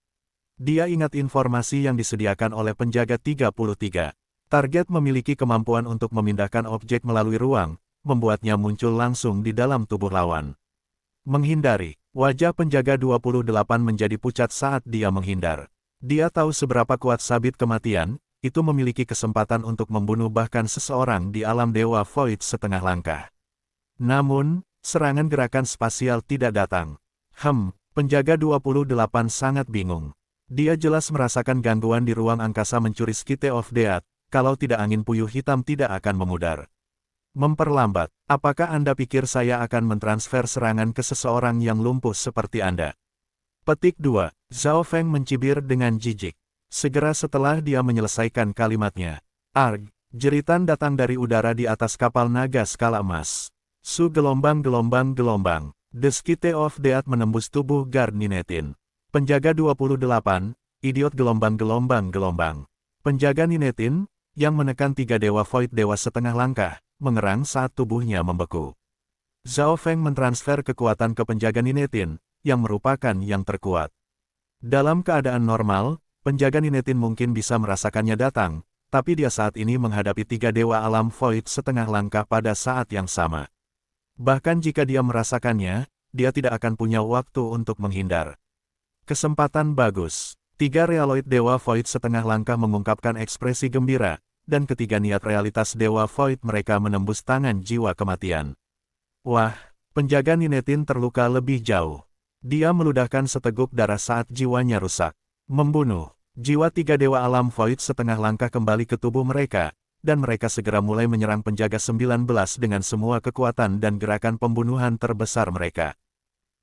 A: Dia ingat informasi yang disediakan oleh penjaga 33. Target memiliki kemampuan untuk memindahkan objek melalui ruang, membuatnya muncul langsung di dalam tubuh lawan. Menghindari, wajah penjaga 28 menjadi pucat saat dia menghindar. Dia tahu seberapa kuat sabit kematian, itu memiliki kesempatan untuk membunuh bahkan seseorang di alam Dewa Void setengah langkah. Namun, serangan gerakan spasial tidak datang. Penjaga 28 sangat bingung. Dia jelas merasakan gangguan di ruang angkasa mencuri Skite of Death, kalau tidak angin puyuh hitam tidak akan memudar. Memperlambat, apakah Anda pikir saya akan mentransfer serangan ke seseorang yang lumpuh seperti Anda? Petik 2. Zhao Feng mencibir dengan jijik. Segera setelah dia menyelesaikan kalimatnya, arg, jeritan datang dari udara di atas kapal naga skala emas. Gelombang-gelombang-gelombang. The Skite of Death menembus tubuh guard Ninetin. Penjaga 28, idiot gelombang-gelombang-gelombang. Penjaga Ninetin, yang menekan 3 Dewa Void Dewa setengah langkah, mengerang saat tubuhnya membeku. Zhao Feng mentransfer kekuatan ke penjaga Ninetin, yang merupakan yang terkuat. Dalam keadaan normal, penjaga Ninetin mungkin bisa merasakannya datang, tapi dia saat ini menghadapi 3 Dewa Alam Void setengah langkah pada saat yang sama. Bahkan jika dia merasakannya, dia tidak akan punya waktu untuk menghindar. Kesempatan bagus. 3 Realoid Dewa Void setengah langkah mengungkapkan ekspresi gembira, dan ketiga niat realitas Dewa Void mereka menembus tangan jiwa kematian. Wah, penjaga Ninetin terluka lebih jauh. Dia meludahkan seteguk darah saat jiwanya rusak. Membunuh. Jiwa 3 Dewa Alam Void setengah langkah kembali ke tubuh mereka, dan mereka segera mulai menyerang penjaga 19 dengan semua kekuatan dan gerakan pembunuhan terbesar mereka.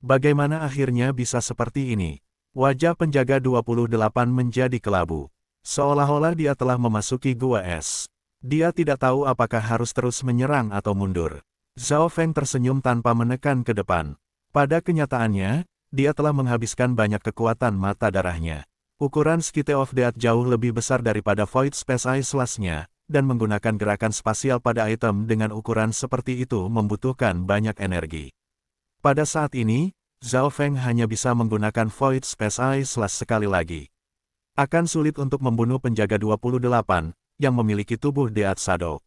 A: Bagaimana akhirnya bisa seperti ini? Wajah penjaga 28 menjadi kelabu. Seolah-olah dia telah memasuki gua es. Dia tidak tahu apakah harus terus menyerang atau mundur. Zhao Feng tersenyum tanpa menekan ke depan. Pada kenyataannya, dia telah menghabiskan banyak kekuatan mata darahnya. Ukuran Skite of Death jauh lebih besar daripada Void Space Eye Slash-nya, dan menggunakan gerakan spasial pada item dengan ukuran seperti itu membutuhkan banyak energi. Pada saat ini, Zhao Feng hanya bisa menggunakan Void Space Eye Slash sekali lagi. Akan sulit untuk membunuh penjaga 28, yang memiliki tubuh Death Shadow.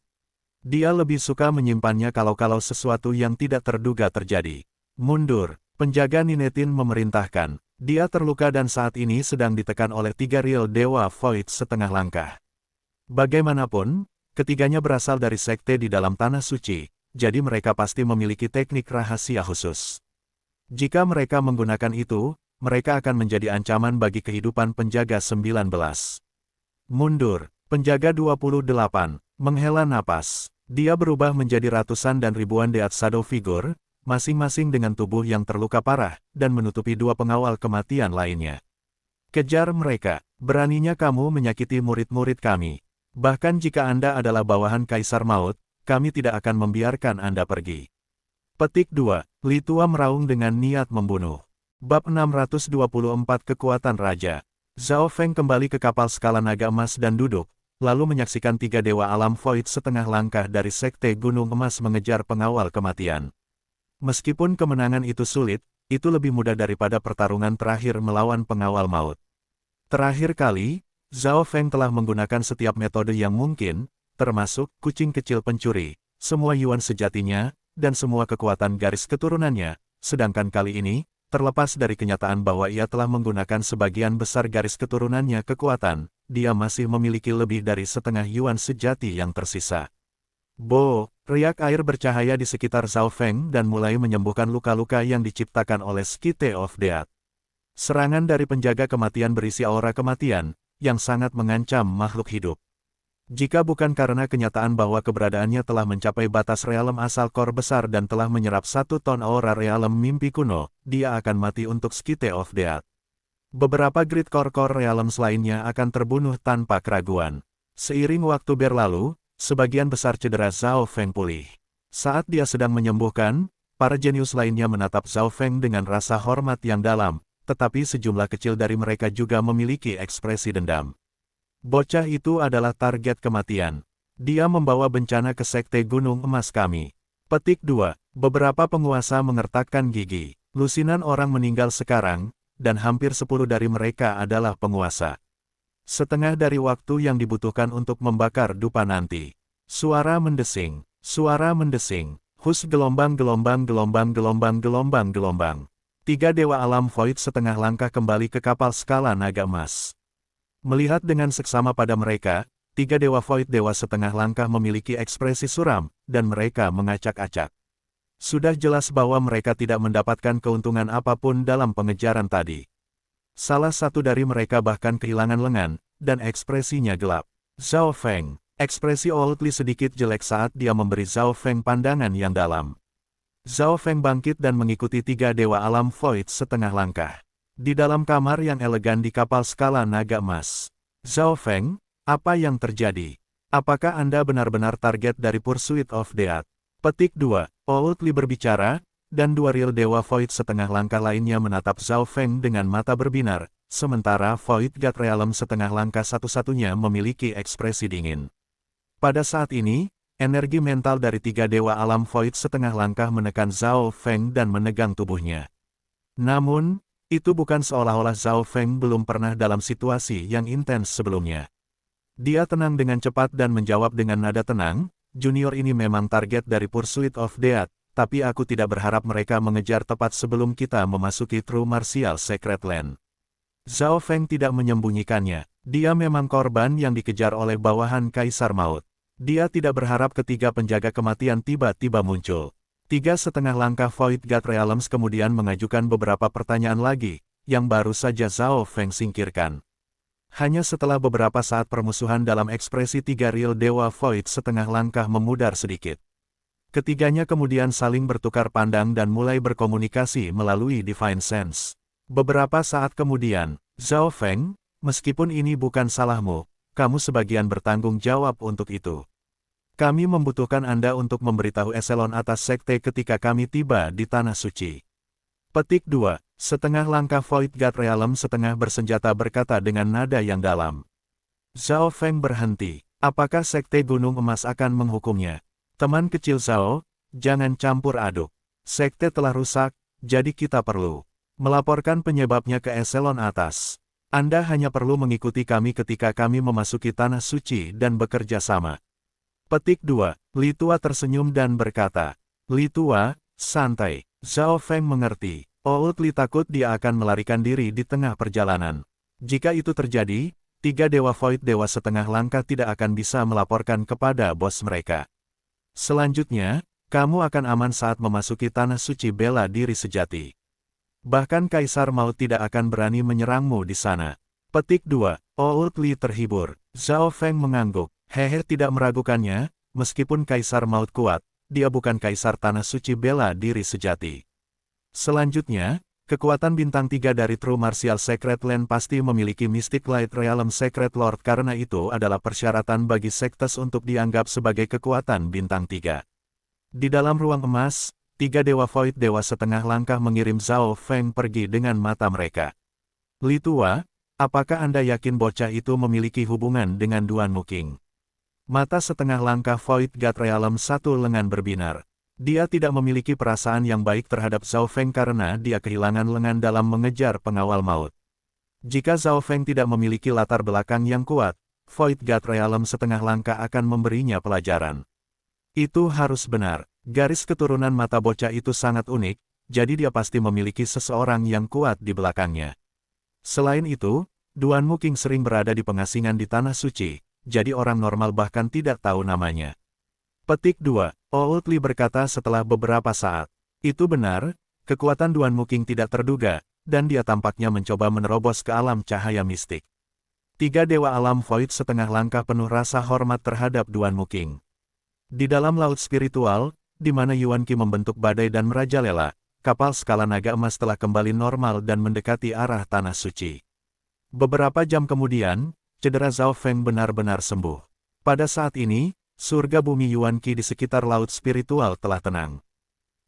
A: Dia lebih suka menyimpannya kalau sesuatu yang tidak terduga terjadi. Mundur, penjaga Ninetin memerintahkan. Dia terluka dan saat ini sedang ditekan oleh 3 Real Dewa Void setengah langkah. Bagaimanapun, ketiganya berasal dari sekte di dalam Tanah Suci, jadi mereka pasti memiliki teknik rahasia khusus. Jika mereka menggunakan itu, mereka akan menjadi ancaman bagi kehidupan penjaga 19. Mundur, penjaga 28, menghela napas. Dia berubah menjadi ratusan dan ribuan Death Shadow figure, masing-masing dengan tubuh yang terluka parah, dan menutupi dua pengawal kematian lainnya. Kejar mereka, beraninya kamu menyakiti murid-murid kami. Bahkan jika Anda adalah bawahan Kaisar Maut, kami tidak akan membiarkan Anda pergi. Petik 2. Li Tua meraung dengan niat membunuh. Bab 624 Kekuatan Raja. Zhao Feng kembali ke kapal skala naga emas dan duduk, lalu menyaksikan tiga dewa alam void setengah langkah dari Sekte Gunung Emas mengejar pengawal kematian. Meskipun kemenangan itu sulit, itu lebih mudah daripada pertarungan terakhir melawan pengawal maut. Terakhir kali, Zhao Feng telah menggunakan setiap metode yang mungkin, termasuk kucing kecil pencuri, semua yuan sejatinya, dan semua kekuatan garis keturunannya, sedangkan kali ini, terlepas dari kenyataan bahwa ia telah menggunakan sebagian besar garis keturunannya kekuatan, dia masih memiliki lebih dari setengah yuan sejati yang tersisa. Bo, riak air bercahaya di sekitar Zhao Feng dan mulai menyembuhkan luka-luka yang diciptakan oleh Skite of Death. Serangan dari penjaga kematian berisi aura kematian, yang sangat mengancam makhluk hidup. Jika bukan karena kenyataan bahwa keberadaannya telah mencapai batas realem asal kor besar dan telah menyerap 1 ton aura realem mimpi kuno, dia akan mati untuk Skite of Death. Beberapa grid core realem lainnya akan terbunuh tanpa keraguan. Seiring waktu berlalu, sebagian besar cedera Zhao Feng pulih. Saat dia sedang menyembuhkan, para jenius lainnya menatap Zhao Feng dengan rasa hormat yang dalam, tetapi sejumlah kecil dari mereka juga memiliki ekspresi dendam. Bocah itu adalah target kematian. Dia membawa bencana ke Sekte Gunung Emas kami. Petik 2. Beberapa penguasa mengertakkan gigi. Lusinan orang meninggal sekarang, dan hampir 10 dari mereka adalah penguasa. Setengah dari waktu yang dibutuhkan untuk membakar dupa nanti. Suara mendesing. Suara mendesing. Hus gelombang-gelombang gelombang-gelombang-gelombang-gelombang. Tiga dewa alam void setengah langkah kembali ke kapal skala naga emas. Melihat dengan seksama pada mereka, tiga dewa void dewa setengah langkah memiliki ekspresi suram, dan mereka mengacak-acak. Sudah jelas bahwa mereka tidak mendapatkan keuntungan apapun dalam pengejaran tadi. Salah satu dari mereka bahkan kehilangan lengan, dan ekspresinya gelap. Zhao Feng, ekspresi Old Li sedikit jelek saat dia memberi Zhao Feng pandangan yang dalam. Zhao Feng bangkit dan mengikuti tiga dewa alam void setengah langkah. Di dalam kamar yang elegan di kapal skala naga emas. Zhao Feng, apa yang terjadi? Apakah Anda benar-benar target dari Pursuit of Death? Petik 2. Old Li berbicara, dan dua real dewa void setengah langkah lainnya menatap Zhao Feng dengan mata berbinar, sementara Void God Realm setengah langkah satu-satunya memiliki ekspresi dingin. Pada saat ini, energi mental dari tiga dewa alam void setengah langkah menekan Zhao Feng dan menegang tubuhnya. Namun, itu bukan seolah-olah Zhao Feng belum pernah dalam situasi yang intens sebelumnya. Dia tenang dengan cepat dan menjawab dengan nada tenang, junior ini memang target dari Pursuit of Death, tapi aku tidak berharap mereka mengejar tepat sebelum kita memasuki True Martial Secret Land. Zhao Feng tidak menyembunyikannya, dia memang korban yang dikejar oleh bawahan Kaisar Maut. Dia tidak berharap ketiga penjaga kematian tiba-tiba muncul. 3,5 langkah Void God Realms kemudian mengajukan beberapa pertanyaan lagi, yang baru saja Zhao Feng singkirkan. Hanya setelah beberapa saat permusuhan dalam ekspresi tiga real dewa Void setengah langkah memudar sedikit. Ketiganya kemudian saling bertukar pandang dan mulai berkomunikasi melalui Divine Sense. Beberapa saat kemudian, Zhao Feng, meskipun ini bukan salahmu, kamu sebagian bertanggung jawab untuk itu. Kami membutuhkan Anda untuk memberitahu eselon atas sekte ketika kami tiba di Tanah Suci. Petik 2. Setengah langkah Void God Realm setengah bersenjata berkata dengan nada yang dalam. Zhao Feng berhenti. Apakah sekte Gunung Emas akan menghukumnya? Teman kecil Zhao, jangan campur aduk. Sekte telah rusak, jadi kita perlu melaporkan penyebabnya ke eselon atas. Anda hanya perlu mengikuti kami ketika kami memasuki Tanah Suci dan bekerja sama. Petik 2. Li Tua tersenyum dan berkata, Li Tua, santai. Zhao Feng mengerti. Old Li takut dia akan melarikan diri di tengah perjalanan. Jika itu terjadi, tiga dewa Void dewa setengah langkah tidak akan bisa melaporkan kepada bos mereka. Selanjutnya, kamu akan aman saat memasuki Tanah Suci bela diri sejati. Bahkan Kaisar Maut tidak akan berani menyerangmu di sana. Petik 2. Old Li terhibur. Zhao Feng mengangguk. Hehe tidak meragukannya, meskipun Kaisar Maut kuat, dia bukan kaisar tanah suci bela diri sejati. Selanjutnya, kekuatan bintang 3 dari True Martial Sacred Land pasti memiliki Mystic Light Realm Sacred Lord karena itu adalah persyaratan bagi sektes untuk dianggap sebagai kekuatan bintang 3. Di dalam ruang emas, 3 Dewa Void Dewa setengah langkah mengirim Zhao Feng pergi dengan mata mereka. Li Tua, apakah Anda yakin bocah itu memiliki hubungan dengan Duan Muking? Mata setengah langkah Void God Realm satu lengan berbinar. Dia tidak memiliki perasaan yang baik terhadap Zhao Feng karena dia kehilangan lengan dalam mengejar pengawal maut. Jika Zhao Feng tidak memiliki latar belakang yang kuat, Void God Realm setengah langkah akan memberinya pelajaran. Itu harus benar. Garis keturunan mata bocah itu sangat unik, jadi dia pasti memiliki seseorang yang kuat di belakangnya. Selain itu, Duan Muking sering berada di pengasingan di Tanah Suci, jadi orang normal bahkan tidak tahu namanya. Petik 2. Old Li berkata setelah beberapa saat. Itu benar, kekuatan Duan Muking tidak terduga, dan dia tampaknya mencoba menerobos ke alam cahaya mistik. 3 Dewa Alam Void setengah langkah penuh rasa hormat terhadap Duan Muking. Di dalam laut spiritual, di mana Yuan Qi membentuk badai dan merajalela, kapal skala naga emas telah kembali normal dan mendekati arah Tanah Suci. Beberapa jam kemudian, cedera Zhao Feng benar-benar sembuh. Pada saat ini, surga bumi Yuan Qi di sekitar laut spiritual telah tenang.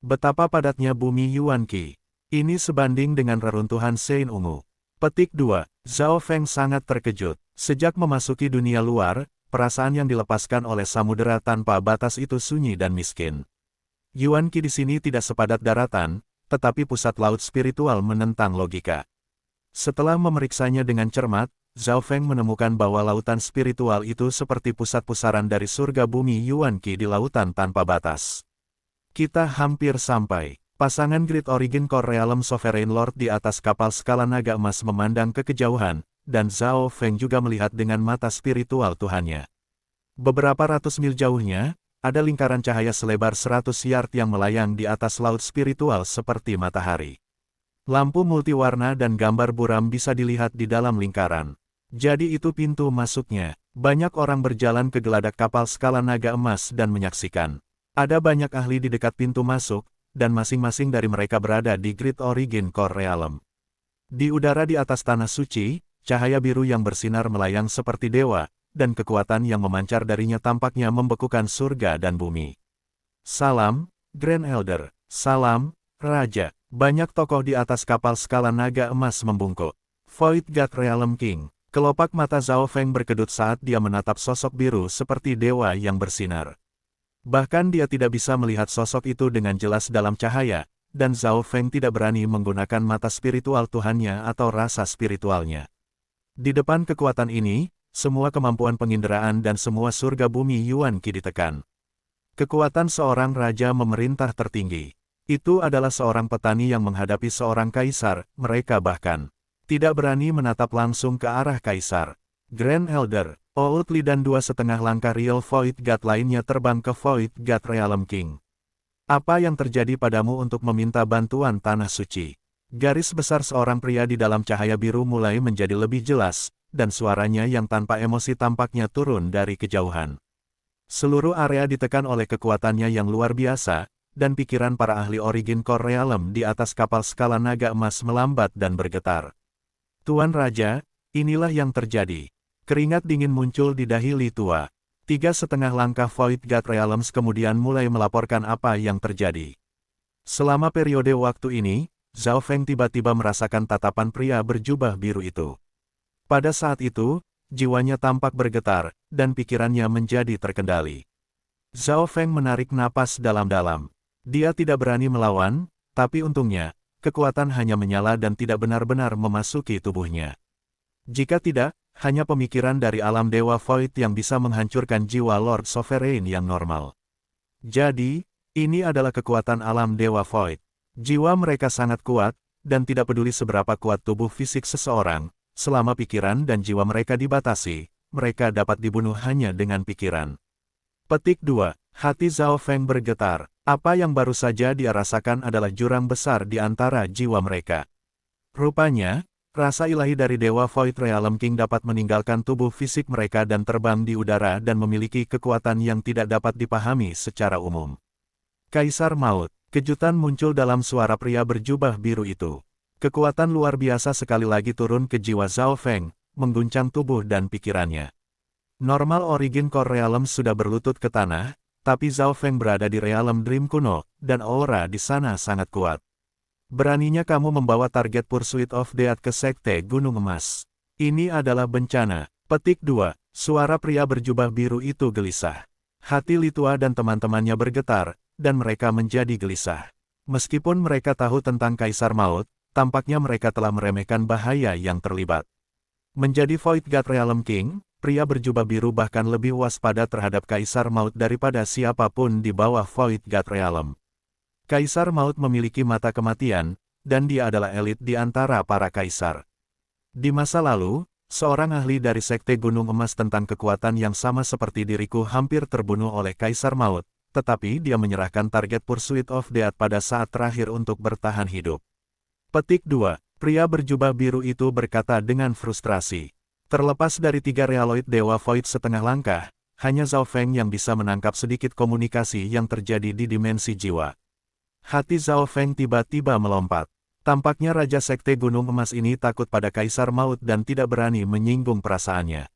A: Betapa padatnya bumi Yuan Qi. Ini sebanding dengan reruntuhan Sein Ungu. Petik 2. Zhao Feng sangat terkejut. Sejak memasuki dunia luar, perasaan yang dilepaskan oleh samudera tanpa batas itu sunyi dan miskin. Yuan Qi di sini tidak sepadat daratan, tetapi pusat laut spiritual menentang logika. Setelah memeriksanya dengan cermat, Zhao Feng menemukan bahwa lautan spiritual itu seperti pusat pusaran dari surga bumi Yuan Qi di lautan tanpa batas. Kita hampir sampai. Pasangan Great Origin Core Realm Sovereign Lord di atas kapal skala naga emas memandang ke kejauhan, dan Zhao Feng juga melihat dengan mata spiritual Tuhannya. Beberapa ratus mil jauhnya, ada lingkaran cahaya selebar 100 yard yang melayang di atas laut spiritual seperti matahari. Lampu multiwarna dan gambar buram bisa dilihat di dalam lingkaran. Jadi itu pintu masuknya. Banyak orang berjalan ke geladak kapal skala naga emas dan menyaksikan. Ada banyak ahli di dekat pintu masuk, dan masing-masing dari mereka berada di Great Origin Core Realm. Di udara di atas Tanah Suci, cahaya biru yang bersinar melayang seperti dewa, dan kekuatan yang memancar darinya tampaknya membekukan surga dan bumi. Salam, Grand Elder. Salam, Raja. Banyak tokoh di atas kapal skala naga emas membungkuk. Void God Realm King. Kelopak mata Zhao Feng berkedut saat dia menatap sosok biru seperti dewa yang bersinar. Bahkan dia tidak bisa melihat sosok itu dengan jelas dalam cahaya, dan Zhao Feng tidak berani menggunakan mata spiritual Tuhannya atau rasa spiritualnya. Di depan kekuatan ini, semua kemampuan penginderaan dan semua surga bumi Yuan Qi ditekan. Kekuatan seorang raja memerintah tertinggi. Itu adalah seorang petani yang menghadapi seorang kaisar, mereka bahkan tidak berani menatap langsung ke arah kaisar. Grand Elder, Old Li dan 2,5 langkah Real Void God lainnya terbang ke Void God Realm King. Apa yang terjadi padamu untuk meminta bantuan Tanah Suci? Garis besar seorang pria di dalam cahaya biru mulai menjadi lebih jelas, dan suaranya yang tanpa emosi tampaknya turun dari kejauhan. Seluruh area ditekan oleh kekuatannya yang luar biasa, dan pikiran para ahli Origin Core Realm di atas kapal skala naga emas melambat dan bergetar. Tuan Raja, inilah yang terjadi. Keringat dingin muncul di dahi Li Tua. 3,5 langkah Void God Realms kemudian mulai melaporkan apa yang terjadi. Selama periode waktu ini, Zhao Feng tiba-tiba merasakan tatapan pria berjubah biru itu. Pada saat itu, jiwanya tampak bergetar, dan pikirannya menjadi terkendali. Zhao Feng menarik napas dalam-dalam. Dia tidak berani melawan, tapi untungnya, kekuatan hanya menyala dan tidak benar-benar memasuki tubuhnya. Jika tidak, hanya pemikiran dari alam Dewa Void yang bisa menghancurkan jiwa Lord Sovereign yang normal. Jadi, ini adalah kekuatan alam Dewa Void. Jiwa mereka sangat kuat, dan tidak peduli seberapa kuat tubuh fisik seseorang, selama pikiran dan jiwa mereka dibatasi, mereka dapat dibunuh hanya dengan pikiran. Petik 2. Hati Zhao Feng bergetar. Apa yang baru saja dia rasakan adalah jurang besar di antara jiwa mereka. Rupanya, rasa ilahi dari Dewa Void Realm King dapat meninggalkan tubuh fisik mereka dan terbang di udara dan memiliki kekuatan yang tidak dapat dipahami secara umum. Kaisar Maut. Kejutan muncul dalam suara pria berjubah biru itu. Kekuatan luar biasa sekali lagi turun ke jiwa Zhao Feng, mengguncang tubuh dan pikirannya. Normal Origin Core Realm sudah berlutut ke tanah, tapi Zhao Feng berada di Realm Dream kuno, dan aura di sana sangat kuat. Beraninya kamu membawa target Pursuit of Death ke Sekte Gunung Emas. Ini adalah bencana. Petik 2. Suara pria berjubah biru itu gelisah. Hati Li Tua dan teman-temannya bergetar, dan mereka menjadi gelisah. Meskipun mereka tahu tentang Kaisar Maut, tampaknya mereka telah meremehkan bahaya yang terlibat. Menjadi Void God Realm King, pria berjubah biru bahkan lebih waspada terhadap Kaisar Maut daripada siapapun di bawah Void God Realm. Kaisar Maut memiliki mata kematian, dan dia adalah elit di antara para kaisar. Di masa lalu, seorang ahli dari Sekte Gunung Emas tentang kekuatan yang sama seperti diriku hampir terbunuh oleh Kaisar Maut, tetapi dia menyerahkan target Pursuit of Death pada saat terakhir untuk bertahan hidup. Petik 2. Pria berjubah biru itu berkata dengan frustrasi. Terlepas dari 3 Realoid Dewa Void setengah langkah, hanya Zhao Feng yang bisa menangkap sedikit komunikasi yang terjadi di dimensi jiwa. Hati Zhao Feng tiba-tiba melompat. Tampaknya Raja Sekte Gunung Emas ini takut pada Kaisar Maut dan tidak berani menyinggung perasaannya.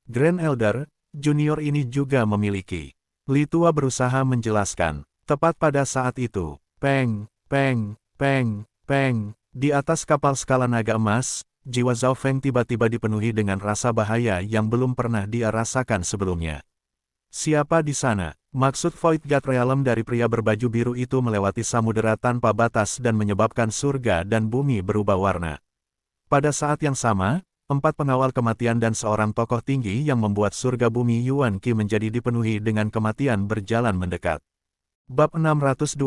A: Grand Elder, Junior ini juga memiliki. Li Tua berusaha menjelaskan. Tepat pada saat itu, peng, peng, peng, peng, di atas kapal skala naga emas, jiwa Zhao Feng tiba-tiba dipenuhi dengan rasa bahaya yang belum pernah dia rasakan sebelumnya. Siapa di sana? Maksud Void God Realm dari pria berbaju biru itu melewati samudera tanpa batas dan menyebabkan surga dan bumi berubah warna. Pada saat yang sama, 4 pengawal kematian dan seorang tokoh tinggi yang membuat surga bumi Yuan Qi menjadi dipenuhi dengan kematian berjalan mendekat. Bab 625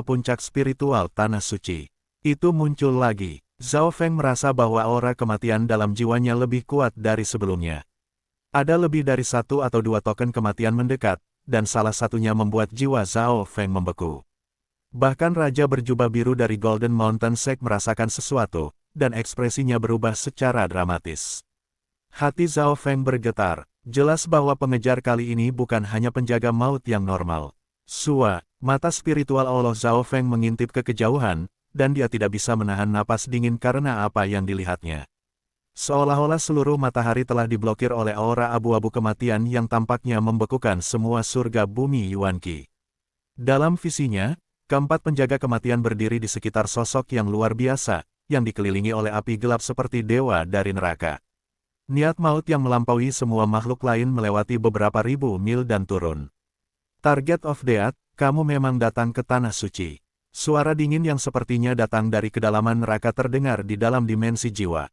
A: Puncak Spiritual Tanah Suci. Itu muncul lagi. Zhao Feng merasa bahwa aura kematian dalam jiwanya lebih kuat dari sebelumnya. Ada lebih dari 1 atau 2 token kematian mendekat, dan salah satunya membuat jiwa Zhao Feng membeku. Bahkan Raja berjubah biru dari Golden Mountain Sect merasakan sesuatu, dan ekspresinya berubah secara dramatis. Hati Zhao Feng bergetar. Jelas bahwa pengejar kali ini bukan hanya penjaga maut yang normal. Sua, mata spiritual Allah Zhao Feng mengintip ke kejauhan, dan dia tidak bisa menahan napas dingin karena apa yang dilihatnya. Seolah-olah seluruh matahari telah diblokir oleh aura abu-abu kematian yang tampaknya membekukan semua surga bumi Yuan Qi. Dalam visinya, keempat penjaga kematian berdiri di sekitar sosok yang luar biasa, yang dikelilingi oleh api gelap seperti dewa dari neraka. Niat maut yang melampaui semua makhluk lain melewati beberapa ribu mil dan turun. Target of Death, kamu memang datang ke Tanah Suci. Suara dingin yang sepertinya datang dari kedalaman neraka terdengar di dalam dimensi jiwa.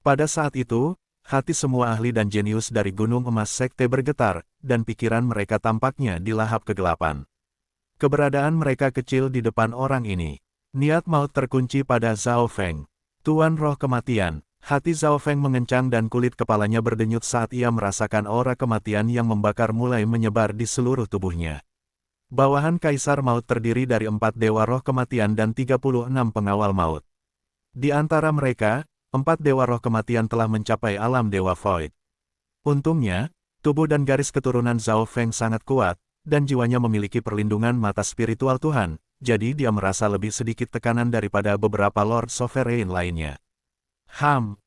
A: Pada saat itu, hati semua ahli dan jenius dari Gunung Emas Sekte bergetar, dan pikiran mereka tampaknya dilahap kegelapan. Keberadaan mereka kecil di depan orang ini. Niat maut terkunci pada Zhao Feng. Tuan roh kematian. Hati Zhao Feng mengencang dan kulit kepalanya berdenyut saat ia merasakan aura kematian yang membakar mulai menyebar di seluruh tubuhnya. Bawahan Kaisar Maut terdiri dari 4 dewa roh kematian dan 36 pengawal maut. Di antara mereka, 4 dewa roh kematian telah mencapai alam dewa Void. Untungnya, tubuh dan garis keturunan Zhao Feng sangat kuat, dan jiwanya memiliki perlindungan mata spiritual Tuhan, jadi dia merasa lebih sedikit tekanan daripada beberapa Lord Sovereign lainnya.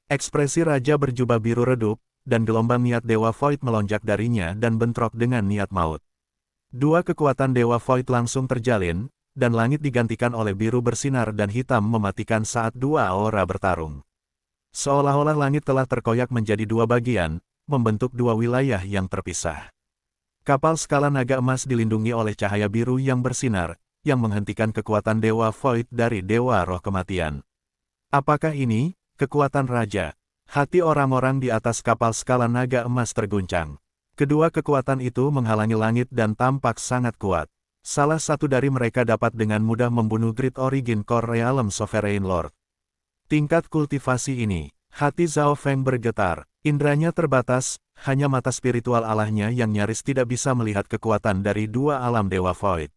A: Ekspresi Raja berjubah biru redup, dan gelombang niat Dewa Void melonjak darinya dan bentrok dengan niat maut. 2 kekuatan Dewa Void langsung terjalin, dan langit digantikan oleh biru bersinar dan hitam mematikan saat 2 aura bertarung. Seolah-olah langit telah terkoyak menjadi 2 bagian, membentuk 2 wilayah yang terpisah. Kapal skala naga emas dilindungi oleh cahaya biru yang bersinar, yang menghentikan kekuatan Dewa Void dari Dewa Roh Kematian. Apakah ini kekuatan Raja? Hati orang-orang di atas kapal skala naga emas terguncang. Kedua kekuatan itu menghalangi langit dan tampak sangat kuat. Salah satu dari mereka dapat dengan mudah membunuh Great Origin Core Realm Sovereign Lord. Tingkat kultivasi ini, hati Zhao Feng bergetar. Indranya terbatas, hanya mata spiritual Allahnya yang nyaris tidak bisa melihat kekuatan dari 2 alam Dewa Void.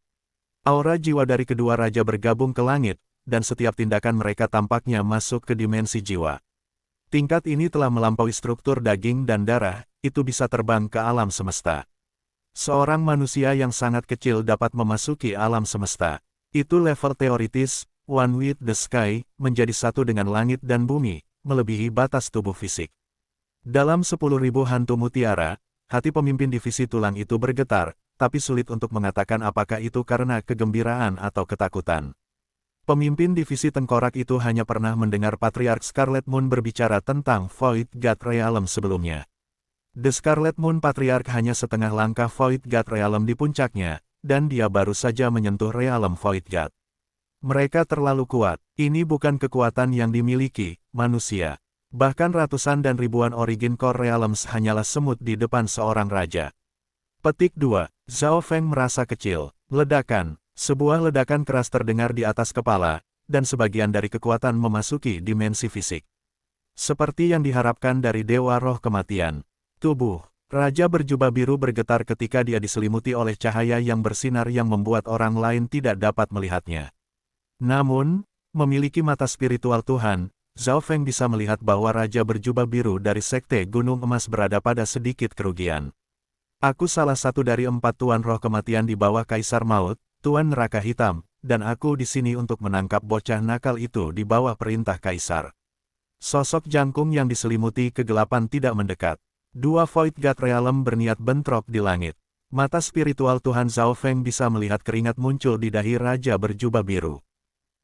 A: Aura jiwa dari kedua raja bergabung ke langit, dan setiap tindakan mereka tampaknya masuk ke dimensi jiwa. Tingkat ini telah melampaui struktur daging dan darah, itu bisa terbang ke alam semesta. Seorang manusia yang sangat kecil dapat memasuki alam semesta. Itu level teoritis, one with the sky, menjadi satu dengan langit dan bumi, melebihi batas tubuh fisik. Dalam 10.000 hantu mutiara, hati pemimpin divisi tulang itu bergetar, tapi sulit untuk mengatakan apakah itu karena kegembiraan atau ketakutan. Pemimpin divisi tengkorak itu hanya pernah mendengar Patriark Scarlet Moon berbicara tentang Void God Realm sebelumnya. The Scarlet Moon Patriark hanya setengah langkah Void God Realm di puncaknya, dan dia baru saja menyentuh Realm Void God. Mereka terlalu kuat. Ini bukan kekuatan yang dimiliki manusia. Bahkan ratusan dan ribuan Origin Core Realms hanyalah semut di depan seorang raja. Petik 2. Zhao Feng merasa kecil. Ledakan. Sebuah ledakan keras terdengar di atas kepala, dan sebagian dari kekuatan memasuki dimensi fisik. Seperti yang diharapkan dari Dewa Roh Kematian. Tubuh Raja berjubah biru bergetar ketika dia diselimuti oleh cahaya yang bersinar yang membuat orang lain tidak dapat melihatnya. Namun, memiliki mata spiritual Tuhan, Zhao Feng bisa melihat bahwa Raja berjubah biru dari Sekte Gunung Emas berada pada sedikit kerugian. Aku salah satu dari 4 Tuan Roh Kematian di bawah Kaisar Maut, Tuan Neraka Hitam, dan aku di sini untuk menangkap bocah nakal itu di bawah perintah Kaisar. Sosok jangkung yang diselimuti kegelapan tidak mendekat. 2 Void God Realm berniat bentrok di langit. Mata spiritual Tuhan Zhao Feng bisa melihat keringat muncul di dahi Raja berjubah biru.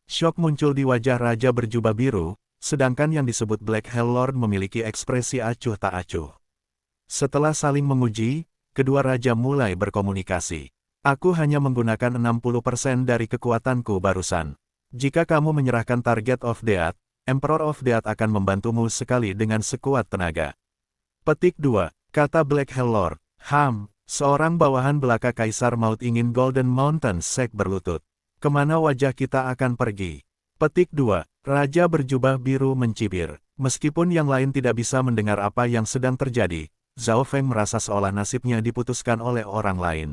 A: Syok muncul di wajah Raja berjubah biru, sedangkan yang disebut Black Hell Lord memiliki ekspresi acuh tak acuh. Setelah saling menguji, kedua raja mulai berkomunikasi. Aku hanya menggunakan 60% dari kekuatanku barusan. Jika kamu menyerahkan target of Death, Emperor of Death akan membantumu sekali dengan sekuat tenaga. Petik 2. Kata Black Hell Lord. Seorang bawahan belaka Kaisar Maut ingin Golden Mountain Sect berlutut. Kemana wajah kita akan pergi? Petik 2. Raja berjubah biru mencibir. Meskipun yang lain tidak bisa mendengar apa yang sedang terjadi, Zhao Feng merasa seolah nasibnya diputuskan oleh orang lain.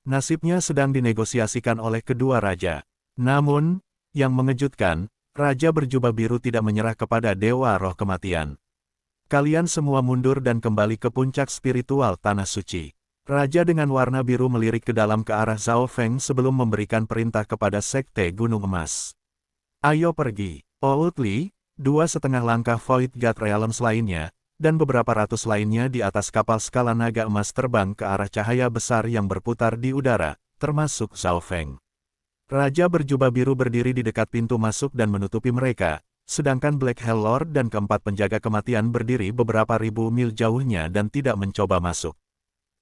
A: Nasibnya sedang dinegosiasikan oleh kedua raja. Namun, yang mengejutkan, Raja berjubah biru tidak menyerah kepada Dewa Roh Kematian. Kalian semua mundur dan kembali ke puncak spiritual Tanah Suci. Raja dengan warna biru melirik ke dalam ke arah Zhao Feng sebelum memberikan perintah kepada Sekte Gunung Emas. Ayo pergi. Old Li, 2,5 langkah Void God Realms lainnya, dan beberapa ratus lainnya di atas kapal skala naga emas terbang ke arah cahaya besar yang berputar di udara, termasuk Zhao Feng. Raja berjubah biru berdiri di dekat pintu masuk dan menutupi mereka, sedangkan Black Hell Lord dan keempat penjaga kematian berdiri beberapa ribu mil jauhnya dan tidak mencoba masuk.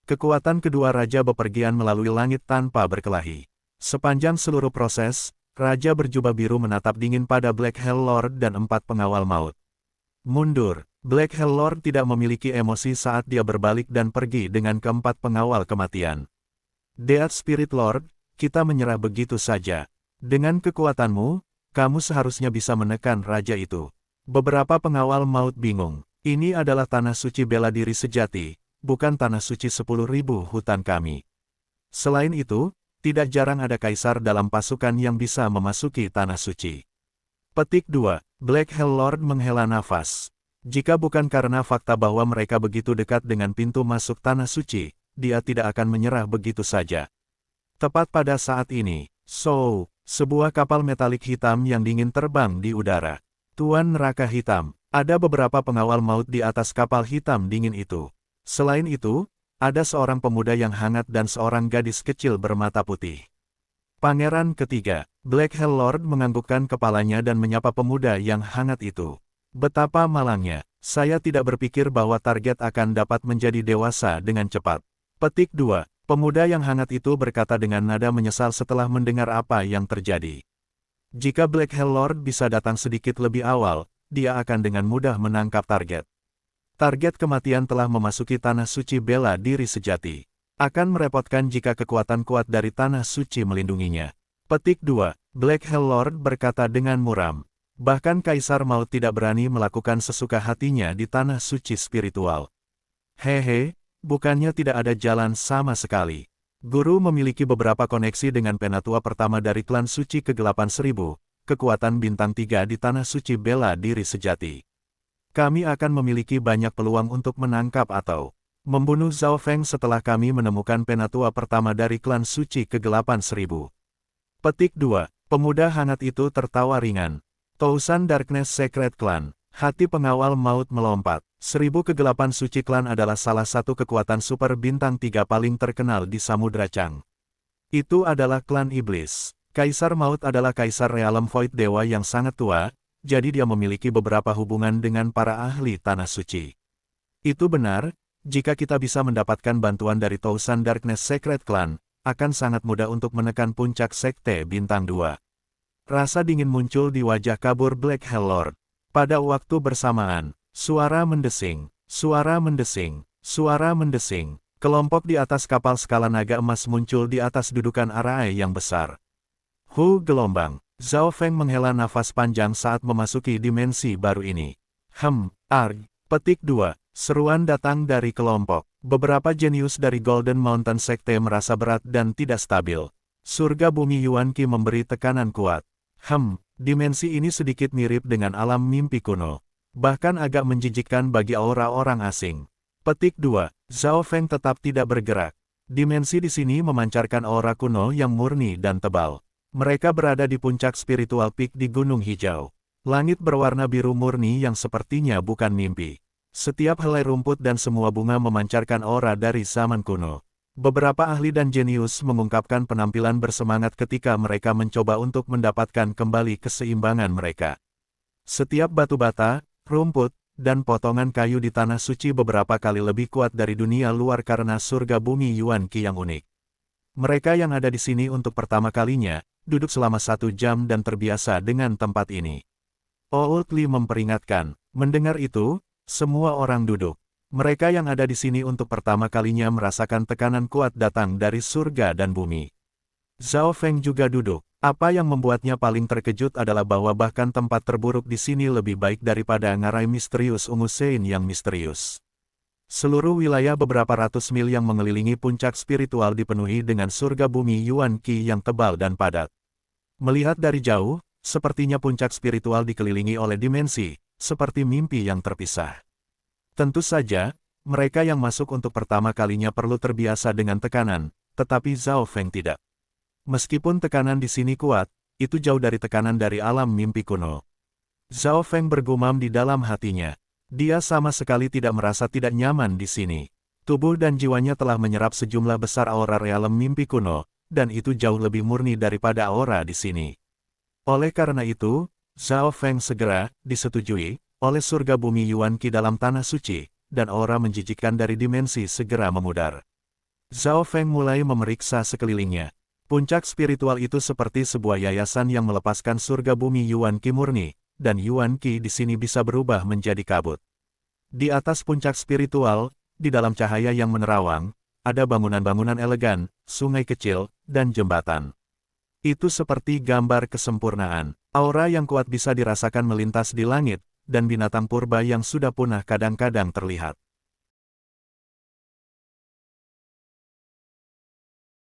A: Kekuatan kedua raja bepergian melalui langit tanpa berkelahi. Sepanjang seluruh proses, Raja berjubah biru menatap dingin pada Black Hell Lord dan 4 pengawal maut. Mundur. Black Hell Lord tidak memiliki emosi saat dia berbalik dan pergi dengan keempat pengawal kematian. Death Spirit Lord, kita menyerah begitu saja. Dengan kekuatanmu, kamu seharusnya bisa menekan raja itu. Beberapa pengawal maut bingung. Ini adalah tanah suci bela diri sejati, bukan tanah suci 10.000 hutan kami. Selain itu, tidak jarang ada kaisar dalam pasukan yang bisa memasuki tanah suci. Petik 2. Black Hell Lord menghela nafas. Jika bukan karena fakta bahwa mereka begitu dekat dengan pintu masuk tanah suci, dia tidak akan menyerah begitu saja. Tepat pada saat ini, sebuah kapal metalik hitam yang dingin terbang di udara. Tuan Neraka Hitam, ada beberapa pengawal maut di atas kapal hitam dingin itu. Selain itu, ada seorang pemuda yang hangat dan seorang gadis kecil bermata putih. Pangeran ketiga, Black Hell Lord menganggukkan kepalanya dan menyapa pemuda yang hangat itu. Betapa malangnya, saya tidak berpikir bahwa target akan dapat menjadi dewasa dengan cepat. Petik 2. Pemuda yang hangat itu berkata dengan nada menyesal setelah mendengar apa yang terjadi. Jika Black Hell Lord bisa datang sedikit lebih awal, dia akan dengan mudah menangkap target. Target kematian telah memasuki tanah suci bela diri sejati. Akan merepotkan jika kekuatan kuat dari tanah suci melindunginya. Petik 2. Black Hell Lord berkata dengan muram. Bahkan Kaisar Maut tidak berani melakukan sesuka hatinya di tanah suci spiritual. Hehe, bukannya tidak ada jalan sama sekali. Guru memiliki beberapa koneksi dengan penatua pertama dari klan suci kegelapan 1000, kekuatan bintang 3 di tanah suci bela diri sejati. Kami akan memiliki banyak peluang untuk menangkap atau Membunuh Zhao Feng setelah kami menemukan penatua pertama dari klan suci kegelapan 1000. Petik 2. Pemuda hangat itu tertawa ringan. Tousan Darkness Secret Clan. Hati pengawal maut melompat. 1000 kegelapan suci klan adalah salah satu kekuatan super bintang 3 paling terkenal di Samudra Chang. Itu adalah klan iblis. Kaisar Maut adalah Kaisar Realm Void Dewa yang sangat tua, jadi dia memiliki beberapa hubungan dengan para ahli Tanah Suci. Itu benar, jika kita bisa mendapatkan bantuan dari Tousan Darkness Secret Clan, akan sangat mudah untuk menekan puncak Sekte Bintang 2. Rasa dingin muncul di wajah kabur Black Hell Lord. Pada waktu bersamaan, suara mendesing, suara mendesing, suara mendesing. Kelompok di atas kapal skala naga emas muncul di atas dudukan arai yang besar. Gelombang. Zhao Feng menghela nafas panjang saat memasuki dimensi baru ini. Petik 2. Seruan datang dari kelompok. Beberapa jenius dari Golden Mountain Sekte merasa berat dan tidak stabil. Surga bumi Yuan Qi memberi tekanan kuat. Dimensi ini sedikit mirip dengan alam mimpi kuno. Bahkan agak menjijikkan bagi aura orang asing. Petik 2. Zhao Feng tetap tidak bergerak. Dimensi di sini memancarkan aura kuno yang murni dan tebal. Mereka berada di puncak spiritual peak di Gunung Hijau. Langit berwarna biru murni yang sepertinya bukan mimpi. Setiap helai rumput dan semua bunga memancarkan aura dari zaman kuno. Beberapa ahli dan jenius mengungkapkan penampilan bersemangat ketika mereka mencoba untuk mendapatkan kembali keseimbangan mereka. Setiap batu bata, rumput, dan potongan kayu di tanah suci beberapa kali lebih kuat dari dunia luar karena surga bumi Yuan Qi yang unik. Mereka yang ada di sini untuk pertama kalinya, duduk selama 1 jam dan terbiasa dengan tempat ini. Old Li memperingatkan, mendengar itu, semua orang duduk. Mereka yang ada di sini untuk pertama kalinya merasakan tekanan kuat datang dari surga dan bumi. Zhao Feng juga duduk. Apa yang membuatnya paling terkejut adalah bahwa bahkan tempat terburuk di sini lebih baik daripada ngarai misterius Ungu Sein yang misterius. Seluruh wilayah beberapa ratus mil yang mengelilingi puncak spiritual dipenuhi dengan surga bumi Yuan Qi yang tebal dan padat. Melihat dari jauh, sepertinya puncak spiritual dikelilingi oleh dimensi, seperti mimpi yang terpisah. Tentu saja, mereka yang masuk untuk pertama kalinya perlu terbiasa dengan tekanan, tetapi Zhao Feng tidak. Meskipun tekanan di sini kuat, itu jauh dari tekanan dari alam mimpi kuno. Zhao Feng bergumam di dalam hatinya. Dia sama sekali tidak merasa tidak nyaman di sini. Tubuh dan jiwanya telah menyerap sejumlah besar aura realem mimpi kuno, dan itu jauh lebih murni daripada aura di sini. Oleh karena itu, Zhao Feng segera disetujui oleh surga bumi Yuan Qi dalam tanah suci, dan aura menjijikkan dari dimensi segera memudar. Zhao Feng mulai memeriksa sekelilingnya. Puncak spiritual itu seperti sebuah yayasan yang melepaskan surga bumi Yuan Qi murni, dan Yuan Qi di sini bisa berubah menjadi kabut. Di atas puncak spiritual, di dalam cahaya yang menerawang, ada bangunan-bangunan elegan, sungai kecil, dan jembatan. Itu seperti gambar kesempurnaan. Aura yang kuat bisa dirasakan melintas di langit, dan binatang purba yang sudah punah kadang-kadang terlihat.